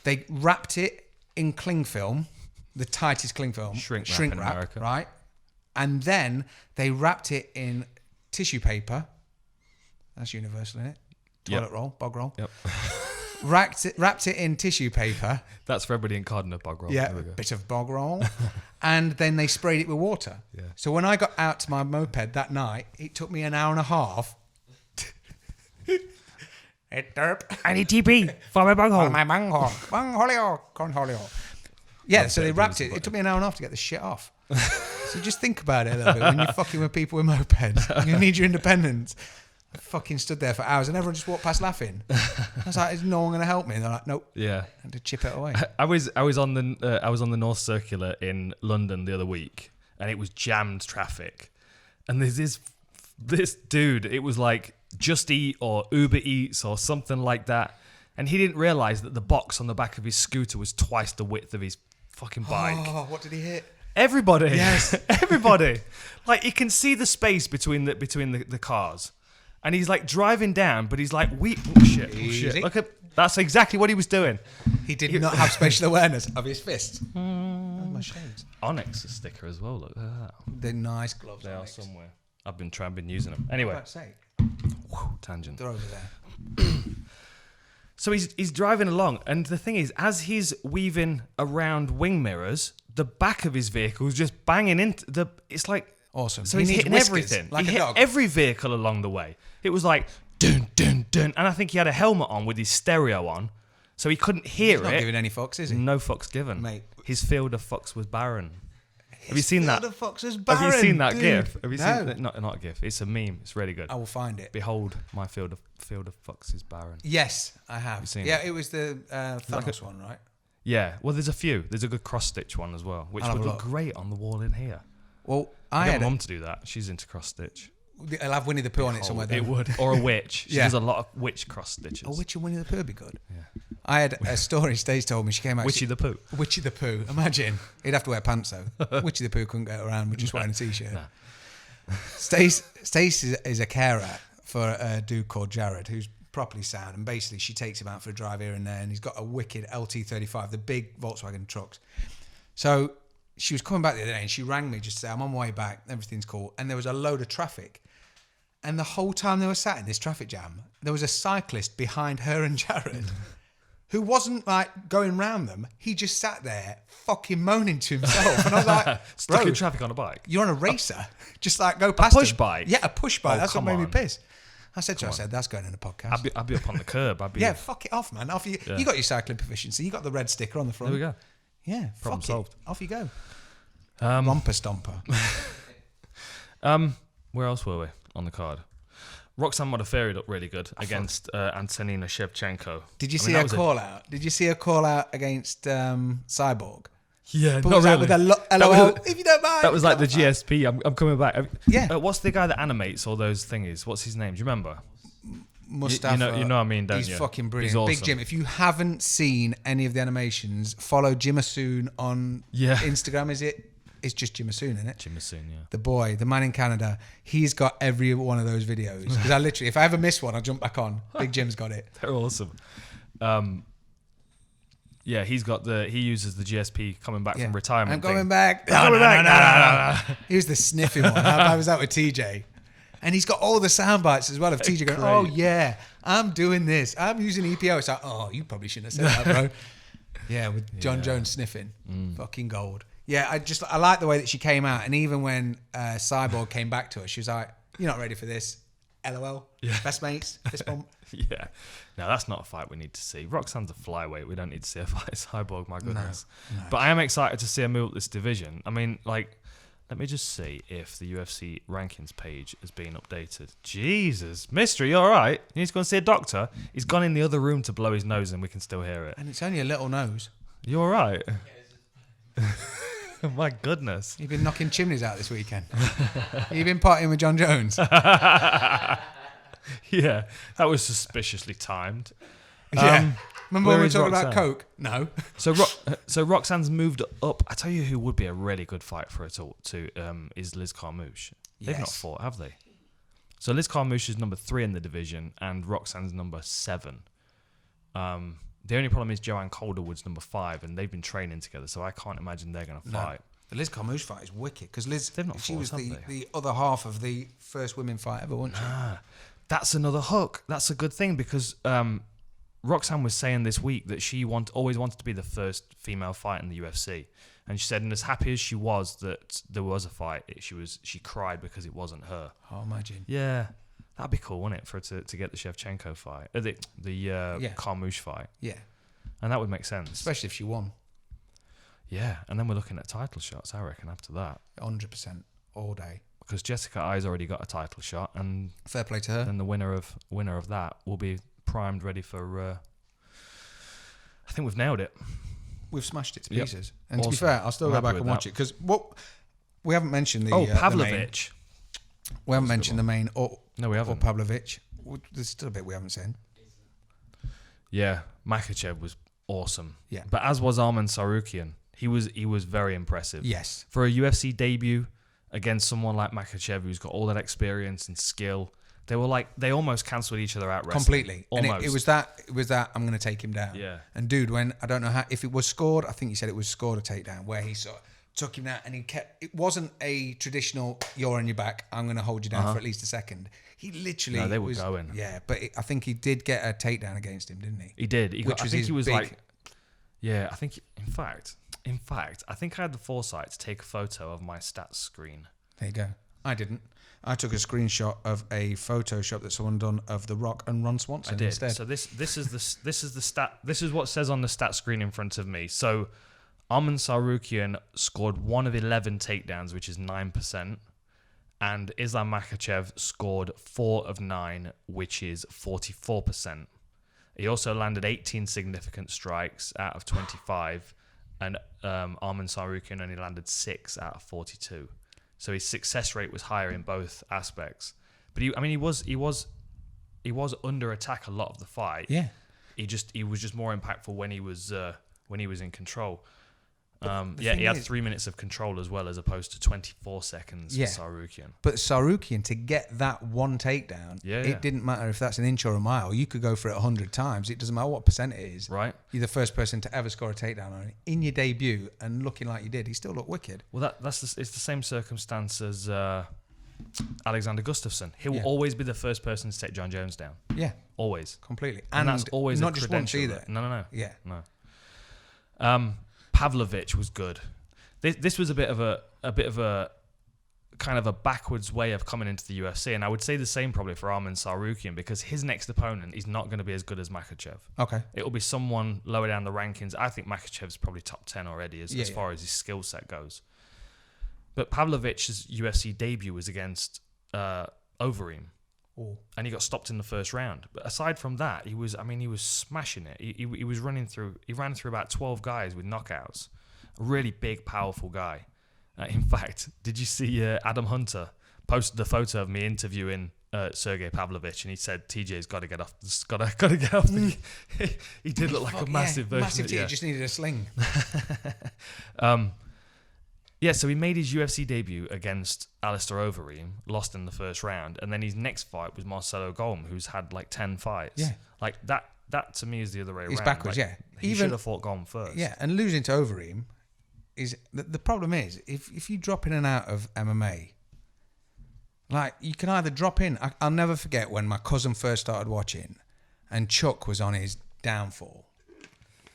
They wrapped it in cling film, the tightest cling film, Shrink wrap in wrap, America. right? And then they wrapped it in tissue paper. That's universal, isn't it? Toilet Yep. roll, bog roll. Yep. Wrapped it in tissue paper. That's for everybody in Cardinal bog roll. Yeah, There we go. bit of bog roll. And then they sprayed it with water. Yeah. So when I got out to my moped that night, it took me an hour and a half. It derp. I need TP for my bog On my manghole. Mangholio. Cornholio. Yeah, so they wrapped it. It took me an hour and a half to get the shit off. So just think about it a little bit when you're fucking with people with mopeds. You need your independence. I fucking stood there for hours and everyone just walked past laughing. I was like, is no one going to help me? And they're like, nope. Yeah. I had to chip it away. I was on the North Circular in London the other week, and it was jammed traffic. And there's this dude. It was like Just Eat or Uber Eats or something like that, and he didn't realize that the box on the back of his scooter was twice the width of his fucking bike. Oh, what did he hit? Everybody, Yes. everybody. Like you can see the space between the cars, and he's like driving down, but he's like, oh shit. Easy. Look at that's exactly what he was doing. He did not have spatial awareness of his fist. Oh, my shades. Onyx sticker as well. Look at that. The nice gloves. They are Onyx. somewhere. I've been using them. Anyway, For fuck's sake. tangent. They're over there. So he's driving along, and the thing is, as he's weaving around wing mirrors, the back of his vehicle is just banging into the. It's like Awesome. So He he's needs hitting whiskers, everything. like he a hit dog. every vehicle along the way. It was like dun dun dun, and I think he had a helmet on with his stereo on, so he couldn't hear He's not it. giving any fucks, is he? No fucks given, Mate. His field of fucks was barren. Have you seen that? The fox is Have barren, you seen that dude. GIF? Have you No. seen that? Not a GIF. It's a meme. It's really good. I will find it. Behold, my field of fucks is barren. Yes, I have. seen Yeah, it? it was the Thanos one, right? Yeah. Well, there's a few. There's a good cross stitch one as well, which I'll have would a look look. great on the wall in here. Well, I I got had. my mum to do that. She's into cross stitch. I'll have Winnie the Pooh on it somewhere. It Then. would, or a witch. She Yeah. does a lot of witch cross stitches. A witch and Winnie the Pooh would be good. Yeah. I had a story. Stace told me she came out. Witchy the Pooh. Witchy the Pooh. Imagine he'd have to wear pants though. Witchy the Pooh couldn't get around with just wearing a t-shirt. Nah. Stace is a carer for a dude called Jared who's properly sound, and basically she takes him out for a drive here and there, and he's got a wicked LT35, the big Volkswagen trucks. So she was coming back the other day and she rang me just to say, I'm on my way back, everything's cool, and there was a load of traffic. And the whole time they were sat in this traffic jam, there was a cyclist behind her and Jared who wasn't like going round them. He just sat there fucking moaning to himself. And I was like, Stuck bro, in traffic on a bike. you're on a racer. Just like go past push him. bike? Yeah, a push bike. Oh, That's what come made me on. piss. I said to her, that's going in the podcast. I'd be up on the curb. I'd be. Yeah, fuck it off, man. Off you. Yeah. You got your cycling proficiency. You got the red sticker on the front. There we go. Yeah, Problem fuck solved. it. Off you go. Romper stomper. Where else were we on the card? Roxanne Modafferi looked really good against Antonina Shevchenko. Did you I see mean, her that was call out? Did you see her call out against Cyborg? Yeah, But not was that really. with a That LOL, was- if you don't mind. That was like the GSP. I'm coming back. Yeah. What's the guy that animates all those thingies? What's his name? Do you remember? Mustafa. You know what I mean, don't He's you? fucking brilliant. He's Big awesome. Jim. If you haven't seen any of the animations, follow Jimasoon on Yeah. Instagram. Is it? It's just Jimasoon, isn't it? Jim soon, yeah. The boy, the man in Canada, he's got every one of those videos. Because I literally, if I ever miss one, I'll jump back on. Big Jim's got it. They're awesome. Yeah, he uses the GSP coming back from retirement. I'm coming thing. back. I'm coming back. No. He was the sniffing one. How bad was that with TJ? And he's got all the sound bites as well of TJ going, oh yeah, I'm doing this. I'm using EPO. It's like, oh, you probably shouldn't have said that, bro. Yeah, with John Jones sniffing. Fucking gold. Yeah, I like the way that she came out. And even when Cyborg came back to her, she was like, you're not ready for this. LOL. Yeah. Best mates. Fist bump. Yeah. No, that's not a fight we need to see. Roxanne's a flyweight. We don't need to see a fight. Cyborg, my goodness. No. But I am excited to see her move up this division. I mean, like, let me just see if the UFC rankings page has been updated. Jesus. Mystery, you all right? You need to go and see a doctor? He's gone in the other room to blow his nose and we can still hear it. And it's only a little nose. You all right? My goodness. You've been knocking chimneys out this weekend. You've been partying with John Jones. Yeah, that was suspiciously timed. Yeah. Remember when we were talking Roxanne? about Coke? No. So Roxanne's moved up. I tell you who would be a really good fight for her is Liz Carmouche. They've not fought, have they? So Liz Carmouche is number 3 in the division and Roxanne's number 7. The only problem is Joanne Calderwood's number 5 and they've been training together, so I can't imagine they're going to fight. The Liz Carmouche fight is wicked because Liz, she was have the other half of the first women fight ever, wasn't she? That's another hook. That's a good thing because Roxanne was saying this week that she always wanted to be the first female fight in the UFC, and she said, and as happy as she was that there was a fight, she cried because it wasn't her. Oh, imagine. Yeah, that'd be cool, wouldn't it, for her to get the Shevchenko fight, the Carmouche fight. Yeah, and that would make sense, especially if she won. Yeah, and then we're looking at title shots, I reckon, after that. 100% all day. Because Jessica I's already got a title shot, and fair play to her. Then the winner of that will be primed, ready for. I think we've nailed it. We've smashed it to pieces. And awesome. To be fair, I'll still go back and watch it because we haven't mentioned the Pavlovich. We haven't mentioned the main. No, we haven't. Or Pavlovich. There's still a bit we haven't seen. Yeah, Makhachev was awesome. Yeah, but as was Arman Sarukian. He was very impressive. Yes, for a UFC debut against someone like Makhachev, who's got all that experience and skill. They almost cancelled each other out wrestling. Completely. Almost. And it was that I'm going to take him down. Yeah. And dude, when I don't know how, if it was scored, I think you said it was scored a takedown where he sort of took him down and it wasn't a traditional, you're on your back, I'm going to hold you down for at least a second. He literally they were going. Yeah, but I think he did get a takedown against him, didn't he? He did. I think he was big, like, yeah, I think, in fact, I think I had the foresight to take a photo of my stats screen. There you go. I didn't. I took a screenshot of a Photoshop that someone done of The Rock and Ron Swanson. I did. Instead. So this is the stat. This is what says on the stat screen in front of me. So Arman Sarukian scored 1 of 11 takedowns, which is 9%, and Islam Makhachev scored 4 of 9, which is 44%. He also landed 18 significant strikes out of 25, and Arman Sarukian only landed 6 out of 42. So his success rate was higher in both aspects. But he was under attack a lot of the fight. Yeah. He was just more impactful when he was in control. He had 3 minutes of control as well, as opposed to 24 seconds for Sarukian. But Sarukian, to get that one takedown, it didn't matter if that's an inch or a mile. You could go for it 100 times. It doesn't matter what percent it is. Right. You're the first person to ever score a takedown on it. In your debut and looking like you did, he still looked wicked. Well, it's the same circumstance as Alexander Gustafsson. He will always be the first person to take John Jones down. Yeah. Always. Completely. And that's always not a just once credential. either. No. Yeah. No. Pavlovich was good. This was a bit of a kind of a backwards way of coming into the UFC, and I would say the same probably for Arman Sarukian, because his next opponent is not going to be as good as Makhachev. Okay. It will be someone lower down the rankings. I think Makhachev's probably top 10 already as far as his skill set goes. But Pavlovich's UFC debut was against Overeem. Ooh. And he got stopped in the first round. But aside from that, he was smashing it. He ran through about 12 guys with knockouts. A really big, powerful guy. In fact, did you see Adam Hunter posted a photo of me interviewing Sergey Pavlovich, and he said TJ's got to get off. Got to get off. He did look like a massive version. Massive. He just needed a sling. So he made his UFC debut against Alistair Overeem, lost in the first round, and then his next fight was Marcelo Golm, who's had like 10 fights. Yeah. Like that. that to me is the other way around. It's backwards, Like, yeah. He should have fought Gon first. Yeah, and losing to Overeem is the problem is if you drop in and out of MMA, like you can either drop in. I'll never forget when my cousin first started watching, and Chuck was on his downfall,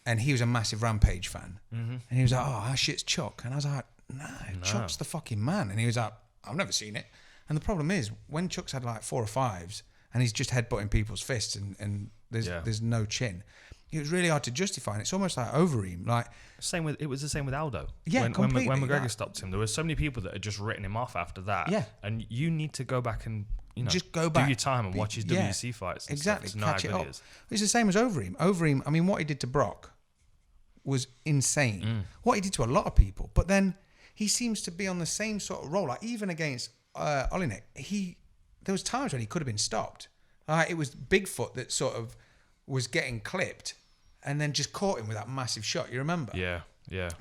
and he was a massive Rampage fan, and he was like, "Oh, how shit's Chuck?" And I was like, "No, Chuck's the fucking man." And he was like, "I've never seen it." And the problem is when Chuck's had like 4 or 5s, and he's just headbutting people's fists, and there's no chin. It was really hard to justify, and it's almost like Overeem. Like It was the same with Aldo. Yeah, when completely, McGregor yeah. stopped him, there were so many people that had just written him off after that. Yeah. And you need to go back and just go back, do your time and watch his yeah, WC fights. And exactly, stuff to know how catch it good up. he is. It's the same as Overeem. Overeem, I mean, what he did to Brock was insane. What he did to a lot of people, but then he seems to be on the same sort of role. Like even against Olinek, there was times when he could have been stopped. It was Bigfoot that sort of was getting clipped, and then just caught him with that massive shot. You remember? Yeah.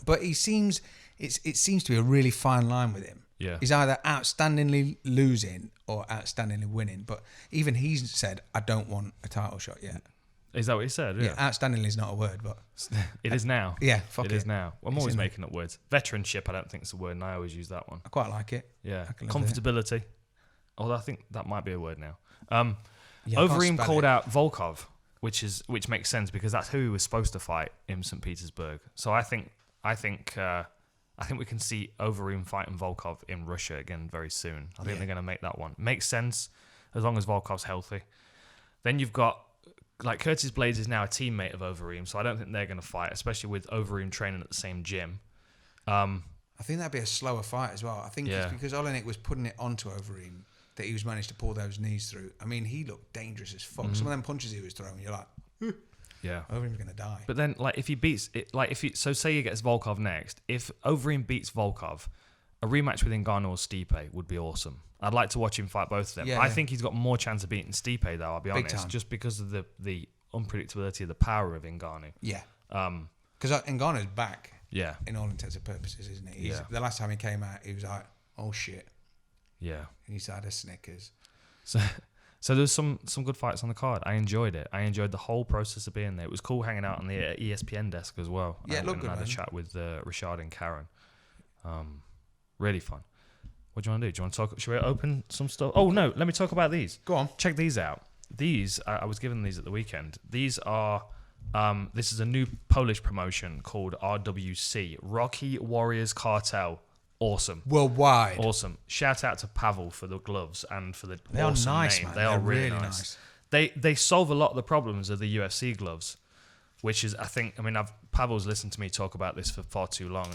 But it seems to be a really fine line with him. Yeah. He's either outstandingly losing or outstandingly winning. But even he's said, "I don't want a title shot yet." Is that what he said? Yeah. Outstandingly is not a word, but It is now. yeah, fuck it. It is now. I'm It's always in there. making up words. Veteranship, I don't think it's a word, and I always use that one. I quite like it. Yeah. I can live with it. Comfortability. Although I think that might be a word now. Yeah, I can't Overeem spell called it. out Volkov, which makes sense because that's who he was supposed to fight in St. Petersburg. So I think we can see Overeem fighting Volkov in Russia again very soon. I think they're going to make that one. Makes sense as long as Volkov's healthy. Then you've got like Curtis Blades is now a teammate of Overeem, so I don't think they're going to fight, especially with Overeem training at the same gym. I think that'd be a slower fight as well. I think Yeah. it's because Olenek was putting it onto Overeem that he was managed to pull those knees through. I mean, he looked dangerous as fuck. Some of them punches he was throwing, you're like, Yeah. Overeem's gonna die. But then, like, if he beats it, like, so say he gets Volkov next. If Overeem beats Volkov, a rematch with Ngannou or Stipe would be awesome. I'd like to watch him fight both of them. Yeah, I yeah. think he's got more chance of beating Stipe, though. I'll be Big honest, time. just because of the unpredictability of the power of Ngannou. Yeah. Because Ngannou's back. Yeah. In all intents and purposes, isn't he? Yeah. The last time he came out, he was like, "Oh shit," Yeah. and he's had a Snickers. So there's some good fights on the card. I enjoyed it. I enjoyed the whole process of being there. It was cool hanging out on the ESPN desk as well. Yeah, it looked I good, had a man. chat with Rashad and Karen. Really fun. What do you want to do? Do you want to talk? Should we open some stuff? Oh no, let me talk about these. Go on. Check these out. These I was given these at the weekend. These are this is a new Polish promotion called RWC, Rocky Warriors Cartel. Awesome. Worldwide. Awesome. Shout out to Pavel for the gloves and for the They are awesome nice, name. man. They are They're really really nice. nice. They solve a lot of the problems of the UFC gloves, which is Pavel's listened to me talk about this for far too long,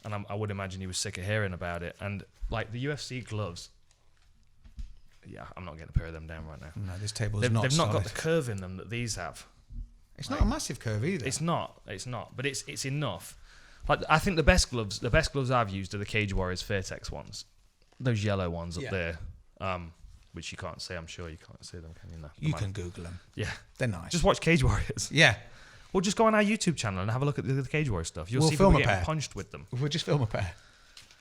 and I would imagine he was sick of hearing about it. And like the UFC gloves, yeah, I'm not getting a pair of them down right now. No, this table's They've not not solid. got the curve in them that these have. It's not a massive curve either. It's not, but it's enough. Like I think the best gloves I've used are the Cage Warriors Fairtex ones, those yellow ones up there, which you can't see. I'm sure you can't see them, can you? No, You can Google them. Yeah, They're nice. just watch Cage Warriors. yeah. Or just go on our YouTube channel and have a look at the Cage Warriors stuff. You'll We'll see film people a getting pair. punched with them. We'll just film a pair.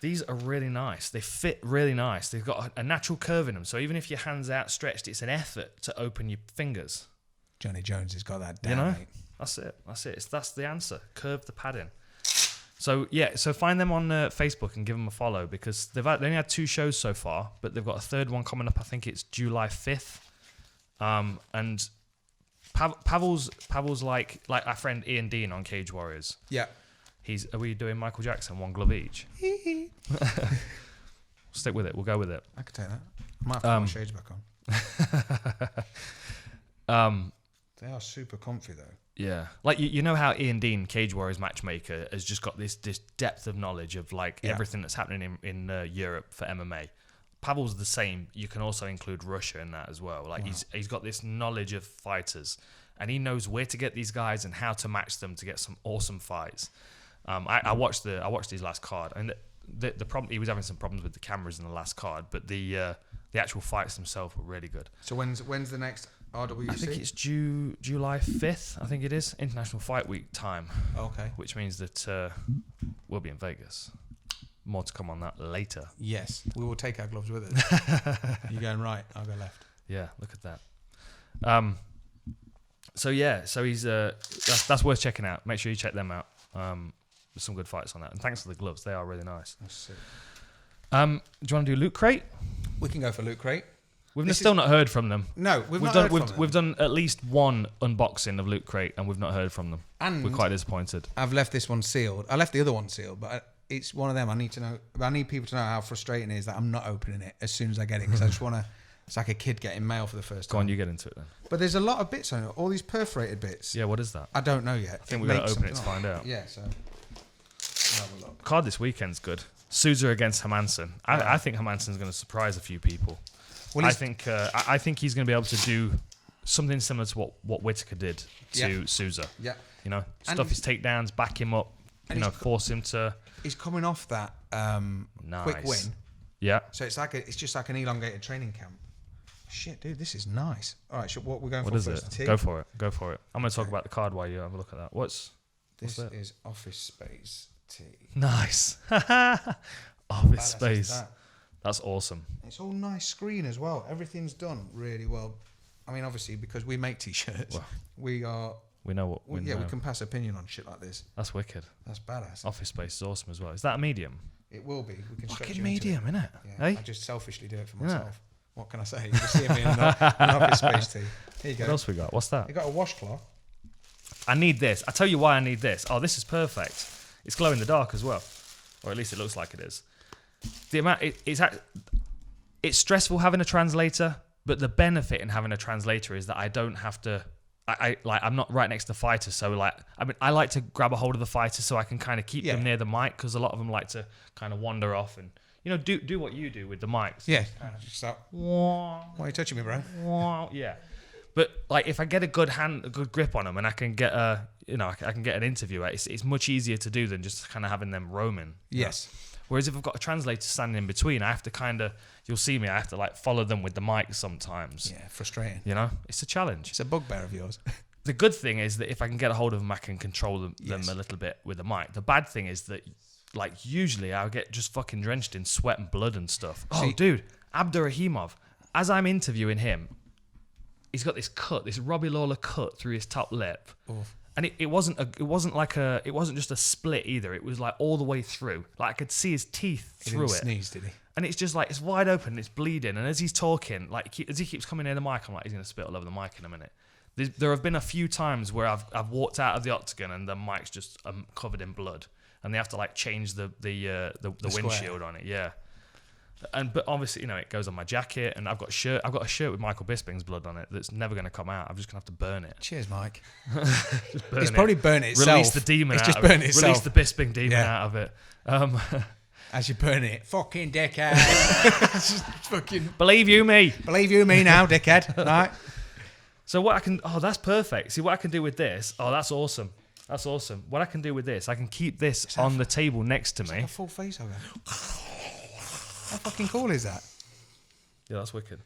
These are really nice. They fit really nice. They've got a natural curve in them. So even if your hand's outstretched, it's an effort to open your fingers. Johnny Jones has got that down, You know? mate. That's it. That's the answer. Curve the padding. So yeah, so find them on Facebook and give them a follow because they only had 2 shows so far, but they've got a third one coming up. I think it's July 5th. And Pavel's like our friend Ian Dean on Cage Warriors. Yeah. Are we doing Michael Jackson, 1 glove each? Stick with it. We'll go with it. I could take that. I might have to put my shades back on. They are super comfy though. Yeah, like you know how Ian Dean, Cage Warriors matchmaker, has just got this depth of knowledge of like everything that's happening in Europe for MMA. Pavel's the same. You can also include Russia in that as well. Like he's got this knowledge of fighters, and he knows where to get these guys and how to match them to get some awesome fights. I watched his last card, and the problem, he was having some problems with the cameras in the last card, but the actual fights themselves were really good. So when's the next RWC? I think it's July 5th. I think it is International Fight Week time. Okay. Which means that we'll be in Vegas. More to come on that later. Yes, we will take our gloves with us. You're going right, I'll go left. Yeah, look at that. So yeah, so he's that's worth checking out. Make sure you check them out. There's some good fights on that. And thanks for the gloves; they are really nice. That's sick. Do you want to do Loot Crate? We can go for LootCrate. We've still not heard from them. No, we've not heard from them. We've done at least one unboxing of Loot Crate, and we've not heard from them. And we're quite disappointed. I've left this one sealed. I left the other one sealed, but it's one of them. I need people to know how frustrating it is that I'm not opening it as soon as I get it because I just want to. It's like a kid getting mail for the first time. Go on, you get into it then. But there's a lot of bits on it. All these perforated bits. Yeah, what is that? I don't know yet. I think we're going to open it to find out. Yeah, so I'll have a look. Card this weekend's good. Souza against Hermansson. I think Hermansson's going to surprise a few people. Well, I think he's going to be able to do something similar to what Whittaker did to Souza. Yeah. You know, stuff his takedowns, back him up, force him to... He's coming off that quick win. Yeah. So it's just like an elongated training camp. Shit, dude, this is nice. All right, what we're going what for is first? It? Go for it. I'm going to talk about the card while you have a look at that. What's that? Is Office Space tea. Nice. Office Space. That's awesome. It's all nice screen as well. Everything's done really well. I mean, obviously, because we make t-shirts, we know what we know. We can pass opinion on shit like this. That's wicked. That's badass. Office Space is awesome as well. Is that a medium? It will be. We can stretch fucking you medium, into it. innit? Yeah. Hey? I just selfishly do it for myself. Yeah. What can I say? You see me in an Office Space tee. Here you go. What else we got? What's that? You got a washcloth. I need this. I tell you why I need this. Oh, this is perfect. It's glow in the dark as well, or at least it looks like it is. The amount it's stressful having a translator, but the benefit in having a translator is that I don't have to. I'm not right next to the fighter, so I like to grab a hold of the fighter so I can kind of keep them near the mic because a lot of them like to kind of wander off and do what you do with the mics. Yeah. Just like, why are you touching me, bro? Yeah. But if I get a good grip on them and I can get I can get an interview, it's much easier to do than just kind of having them roaming. Yes. Whereas if I've got a translator standing in between, I have to you'll see me, I have to follow them with the mic sometimes. Yeah, frustrating. It's a challenge. It's a bugbear of yours. The good thing is that if I can get a hold of them, I can control them a little bit with the mic. The bad thing is that usually I'll get just fucking drenched in sweat and blood and stuff. Dude, Abdurrahimov, as I'm interviewing him, he's got this Robbie Lawler cut through his top lip. Oof. And it wasn't just a split either. It was all the way through. I could see his teeth through it. He didn't sneeze, did he? And it's just it's wide open and it's bleeding. And as he's talking, as he keeps coming near the mic, I'm like, he's going to spit all over the mic in a minute. There have been a few times where I've walked out of the octagon and the mic's just covered in blood. And they have to change the windshield on it. Yeah. But obviously, it goes on my jacket, and I've got a shirt with Michael Bisping's blood on it that's never going to come out. I'm just going to have to burn it. Cheers, Mike. It's probably burnt it itself. Release the demon out of it. Release the Bisping demon out of it. As you burn it, fucking dickhead. Just fucking believe you me now, dickhead. Right. So what I can? Oh, that's perfect. See what I can do with this. Oh, that's awesome. That's awesome. What I can do with this, I can keep this on the table next to me. Like a full face over. How fucking cool is that? Yeah, that's wicked.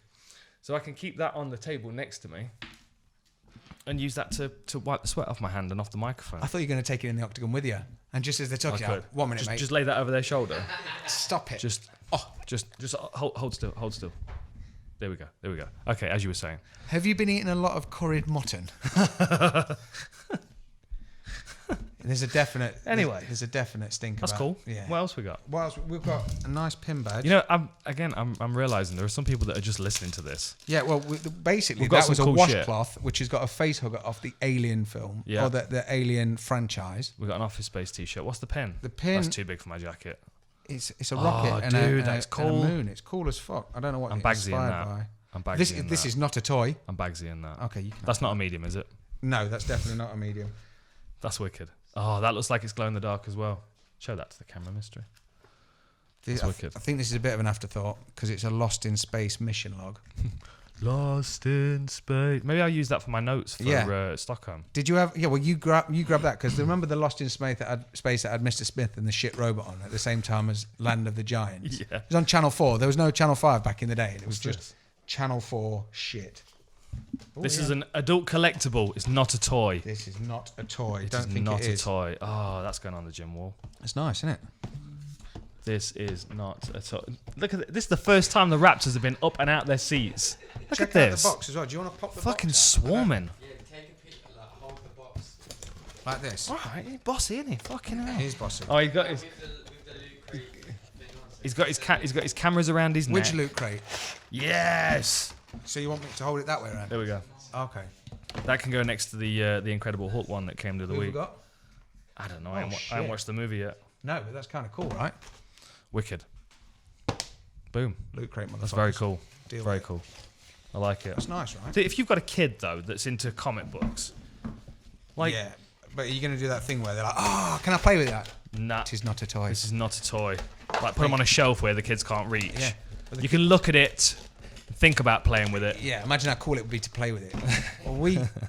So I can keep that on the table next to me and use that to wipe the sweat off my hand and off the microphone. I thought you were going to take it in the octagon with you. And just as they're talking, 1 minute, mate. Just lay that over their shoulder. Stop it. Just hold still. There we go. Okay, as you were saying. Have you been eating a lot of curried mutton? There's a definite. Anyway, there's a definite stink. That's cool. Yeah. What else we got? We've got a nice pin badge. I'm realizing there are some people that are just listening to this. Yeah. Well, basically that was a washcloth which has got a face hugger off the Alien film or the Alien franchise. We got an Office Space t-shirt. What's the pin? The pin. That's too big for my jacket. It's a rocket that's cool. And a moon. It's cool as fuck. I don't know what I'm it's Bagsy in inspired that. by. I'm Bagsy in that. This is not a toy. I'm Bagsy in that. Okay, that's not a medium, is it? No, that's definitely not a medium. That's wicked. Oh, that looks like it's glow in the dark as well. Show that to the camera, mystery. That's wicked. I think this is a bit of an afterthought because it's a Lost in Space mission log. Lost in Space. Maybe I'll use that for my notes for Stockholm. Did you have? Yeah, well, you grab that because remember the Lost in Space that had Mr. Smith and the shit robot on at the same time as Land of the Giants. Yeah. It was on Channel 4. There was no Channel 5 back in the day. It was just Channel 4 shit. This is an adult collectible. It's not a toy. This is not a toy. It's not a toy. Oh, that's going on the gym wall. It's nice, isn't it? This is not a toy. Look at this. This is the first time the Raptors have been up and out their seats. Look Check at this. out the box as well. Do you want to pop the fucking box swarming? Like this. All right, he's bossy, isn't he? Fucking hell. He's bossy. Oh, he's got his cameras around his neck. Which loot crate? Yes. So you want me to hold it that way around? There we go. Okay. That can go next to the Incredible Hulk one that came the other Who have week. we got? I don't know. I haven't watched the movie yet. No, but that's kind of cool, right? Wicked. Boom. Loot crate, motherfuckers. That's very cool. Deal Very with it. cool. I like it. That's nice, right? See, if you've got a kid though that's into comic books, like yeah, but are you going to do that thing where they're like, "Oh, can I play with that?" nah, It is not a toy. this is not a toy. Like put them on a shelf where the kids can't reach. Yeah. You can look at it, think about playing with it. Yeah, imagine how cool it would be to play with it. Well,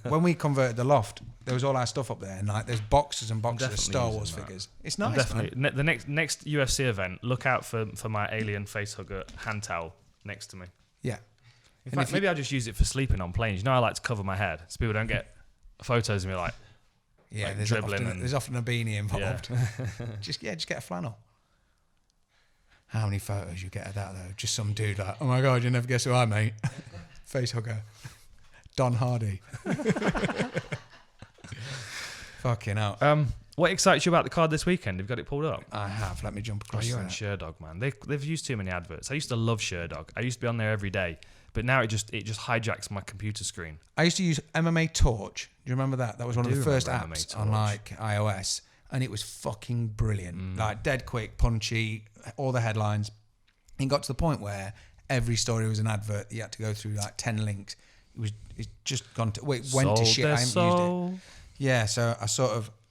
when we converted the loft, there was all our stuff up there, and like there's boxes and boxes of Definitely Star using Wars that. figures. It's I'm nice, definitely man. the next UFC event. Look out for my alien facehugger hand towel next to me. Yeah. In And fact, if maybe I'll just use it for sleeping on planes. You know, I like to cover my head so people don't get photos of me like Yeah, like dribbling and- there's often a beanie involved. Yeah. just get a flannel. How many photos you get of that though? Just some dude like, oh my god, you never guess who I mate. Face hugger. Don Hardy. Fucking hell. What excites you about the card this weekend? You've got it pulled up. I have. Let me jump Oh, across you're that. on Sherdog, man. They've used too many adverts. I used to love Sherdog. I used to be on there every day, but now it just hijacks my computer screen. I used to use MMA Torch. Do you remember that? That was one of do the first remember apps MMA on Torch. like iOS, and it was fucking brilliant. Like dead quick, punchy, all the headlines. It got to the point where every story was an advert. You had to go through like 10 links. It's just gone to went to Sold shit. their I haven't soul. used it. Yeah, so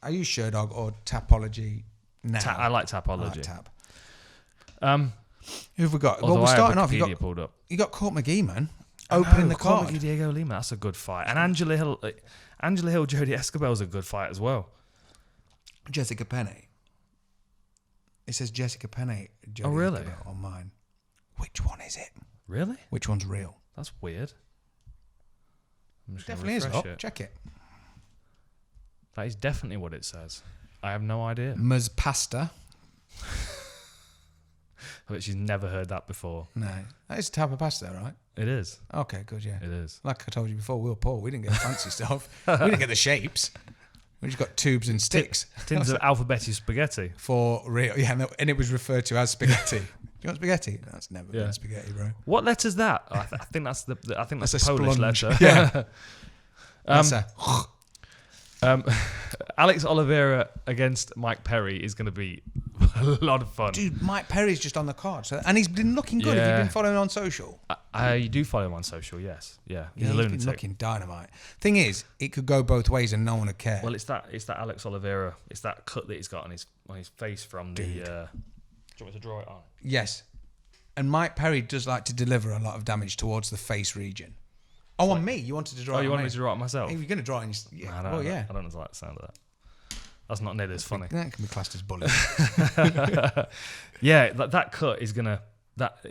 I use Sherdog or Tapology now. I like I Tapology. like Tap. Who have we got? Although Well, we're I have starting off. Wikipedia pulled up. You got Court McGee, man, opening the Conor card. McGee, Diego Lima. That's a good fight. And Angela Hill, Jodie Escobar's a good fight as well. Jessica Penne. It says Jessica Penne. Jodie Oh, really? Escobar on mine. Which one is it? Really? Which one's real? That's weird. I'm just gonna Definitely is. refresh Oh, it. check it. That is definitely what it says. I have no idea. Ms. Pasta. I bet she's never heard that before. No, that is a type of pasta, right? It is. Okay, good. Yeah. It is. Like I told you before, we were poor. We didn't get the fancy stuff. We didn't get the shapes. We just got tubes and sticks. Tins of alphabeti spaghetti. For real. Yeah, and it was referred to as spaghetti. You want spaghetti? That's never Yeah. been spaghetti, bro. What letter's that? I think that's I think that's That's a a Polish splunge. letter. Yeah. That's a Alex Oliveira against Mike Perry is going to be a lot of fun. dude. Mike Perry's just on the card, and he's been looking good. Have Yeah. you been following on social? I do follow him on social, yes. Yeah, he's a He's lunatic. been looking dynamite. Thing is, it could go both ways, and no one would care. Well, it's that Alex Oliveira. It's that cut that he's got on his face from the. Do you want me to draw it on? Yes. And Mike Perry does like to deliver a lot of damage towards the face region. Oh, on me. You wanted to draw it Oh, you on wanted me. me to draw it myself? Hey, you're going to draw it on your... Nah, Yeah. I don't, Well, yeah. I don't like the sound of that. That's not nearly as funny. That can be classed as bullying. Yeah, that cut is gonna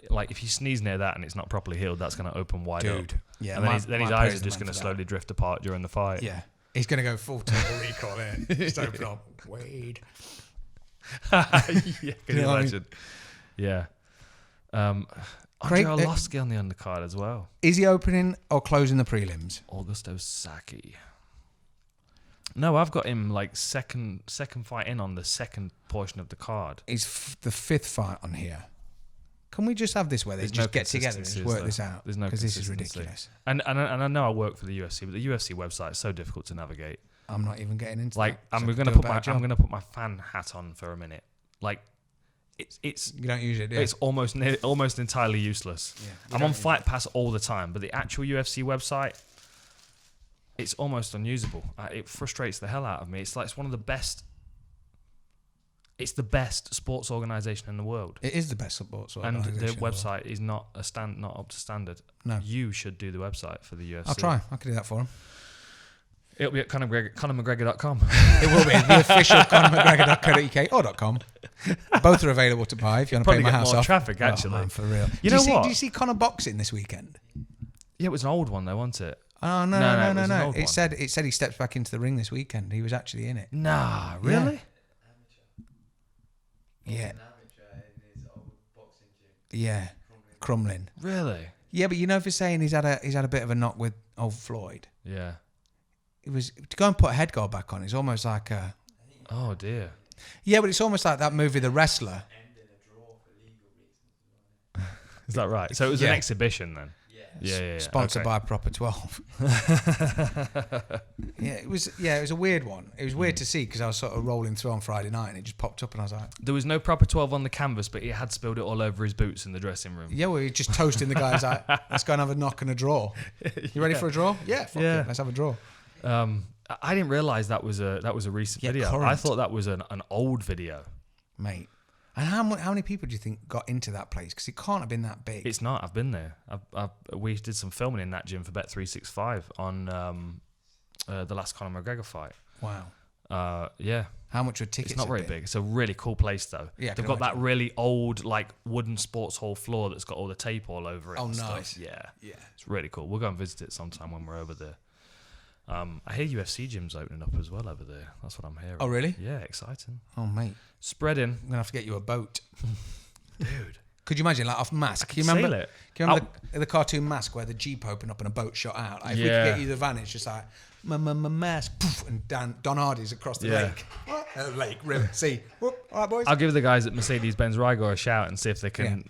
like if you sneeze near that and it's not properly healed, that's gonna open wide up. Dude. Yeah, and then his Mike eyes Perry's are the just man gonna for that. slowly drift apart during the fight. Yeah. He's going to go full total recall there. Just open up. Wade. Yeah, can you know what I mean? imagine? Yeah. Craig- Andre Arlovski on the undercard as well. Is he opening or closing the prelims? Augusto Saki. No, I've got him like second fight in on the second portion of the card. He's the fifth fight on here. Can we just have this where they There's just no get together and just consistencies, work though. this out? There's no Because this is consistency. ridiculous. And I know I work for the UFC, but the UFC website is so difficult to navigate. I'm not even getting into Like that. I'm So gonna do a put better job. I'm gonna put my fan hat on for a minute. Like it's You don't use it, do you? it's almost entirely useless. Yeah, you I'm don't on use Fight Pass all the time, but the actual UFC website, it's almost unusable. It frustrates the hell out of me. It's like it's one of the best. It's the best sports organization in the world, It is the best sports and the organisation in world. website is not up to standard. No. You should do the website for the UFC. I'll try. I can do that for him. It'll be at ConorMcGregor.com. It will be the official ConorMcGregor.co.uk or .com. Both are available to buy if you want to pay Probably my get house more off. traffic, Oh, actually. man, for real. You know what? Did you see Conor boxing this weekend? Yeah, it was an old one though, wasn't it? Oh No, no! it was an old one. It said he steps back into the ring this weekend. He was actually in it. Nah, really? Yeah. Yeah. Crumlin. Really? Yeah, but you know, for saying he's had a bit of a knock with old Floyd. Yeah. it was to go and put a head guard back on. It's almost like a. Oh dear. Yeah, but it's almost like that movie, The Wrestler. Is that right? So it was an Yeah. exhibition then. Yeah. Sponsored Okay. by Proper 12. It was a weird one. It was weird to see because I was sort of rolling through on Friday night and it just popped up and I was like, There was no Proper 12 on the canvas, but he had spilled it all over his boots in the dressing room. yeah, we were just toasting the guys like, let's go and have a knock and a draw. You ready for a draw? Yeah, fuck Yeah. it, let's have a draw. I didn't realise that was a recent Yeah, video. current. I thought that was an old video. Mate. And how many people do you think got into that place? Because it can't have been that big. It's not. I've been there. We did some filming in that gym for Bet365 on the last Conor McGregor fight. Wow. Yeah. How much were tickets? It's not very have been? big. It's a really cool place though. Yeah, I They've can got that imagine. really old like wooden sports hall floor that's got all the tape all over it. Oh, and nice. Stuff. Yeah. Yeah. It's really cool. We'll go and visit it sometime when we're over there. I hear UFC gyms opening up as well over there. That's what I'm hearing. Oh, really? Yeah, exciting. Oh, mate. Spreading. I'm going to have to get you a boat. Dude. Could you imagine, like, off Mask? Can you sail remember, it. Can you remember the cartoon Mask where the Jeep opened up and a boat shot out? Like, if we Yeah. could get you the van, it's just like, Mask, poof, and Don Hardy's across the Yeah. lake. Lake, river, sea. Whoop. All right, boys. I'll give the guys at Mercedes-Benz Rigor a shout and see if they can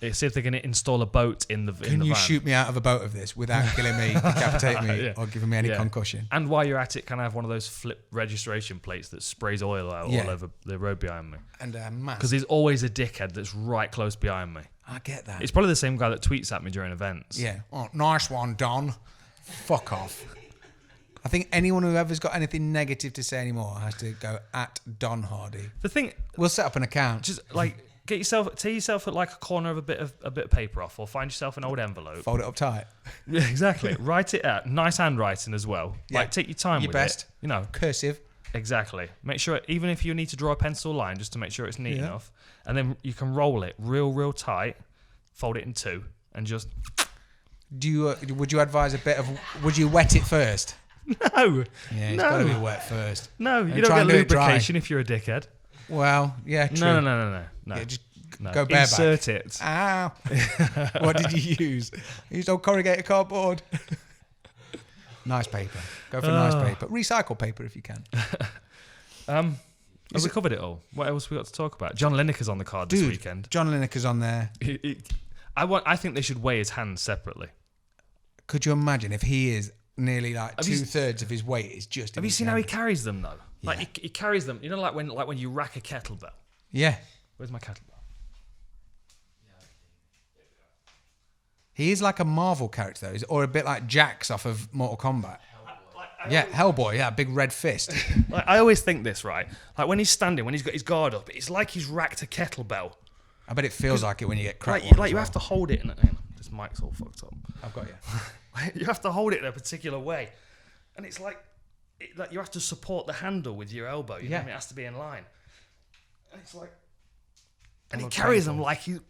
install a boat in the Can van. you shoot me out of a boat of this without killing me, decapitating me, Yeah. or giving me any Yeah. concussion? And while you're at it, can I have one of those flip registration plates that sprays oil out Yeah. all over the road behind me? And Mask. Because there's always a dickhead that's right close behind me. I get that. It's probably the same guy that tweets at me during events. Yeah. Oh, nice one, Don. Fuck off. I think anyone who ever's got anything negative to say anymore has to go at Don Hardy. The thing, We'll set up an account. just like tear yourself at like a corner of a bit of paper off, or find yourself an old envelope. Fold it up tight. Yeah, exactly. Write it out. Nice handwriting as well. Yeah. Like take your time Your with best. it. You know. Cursive. Exactly. Make sure, even if you need to draw a pencil line, just to make sure it's neat Yeah. enough, and then you can roll it real tight, fold it in two, and just Would you advise a bit of? Would you wet it first? no, Yeah, it's no, got to be wet first. no. And You don't try get and do it dry. lubrication if you're a dickhead. Well, yeah, true. No. Yeah, just No. go bareback. Insert it. Ow! What did you use? You used old corrugated cardboard. Nice paper. Go for nice paper. Recycle paper if you can. Have we covered it all? What else we got to talk about? John Lineker's on the card this Dude, weekend. John Lineker's on there. I think they should weigh his hands separately. Could you imagine if he is nearly like Have you- 2/3 of his weight is just? Have you seen how he carries them though? Like Yeah. he carries them. You know, like when you rack a kettlebell. Yeah, Where's my kettlebell? he is like a Marvel character though, or a bit like Jax off of Mortal Kombat. Yeah, Hellboy. Yeah, big red fist. Like, I always think this, right? Like when he's standing, when he's got his guard up, it's like he's racked a kettlebell. I bet it feels like it when you get cracked. Like you have to hold it in. This mic's all fucked up. I've got you. You have to hold it in a particular way, and it's like you have to support the handle with your elbow. You know what I mean? It has to be in line. And it's like, and he carries them like he's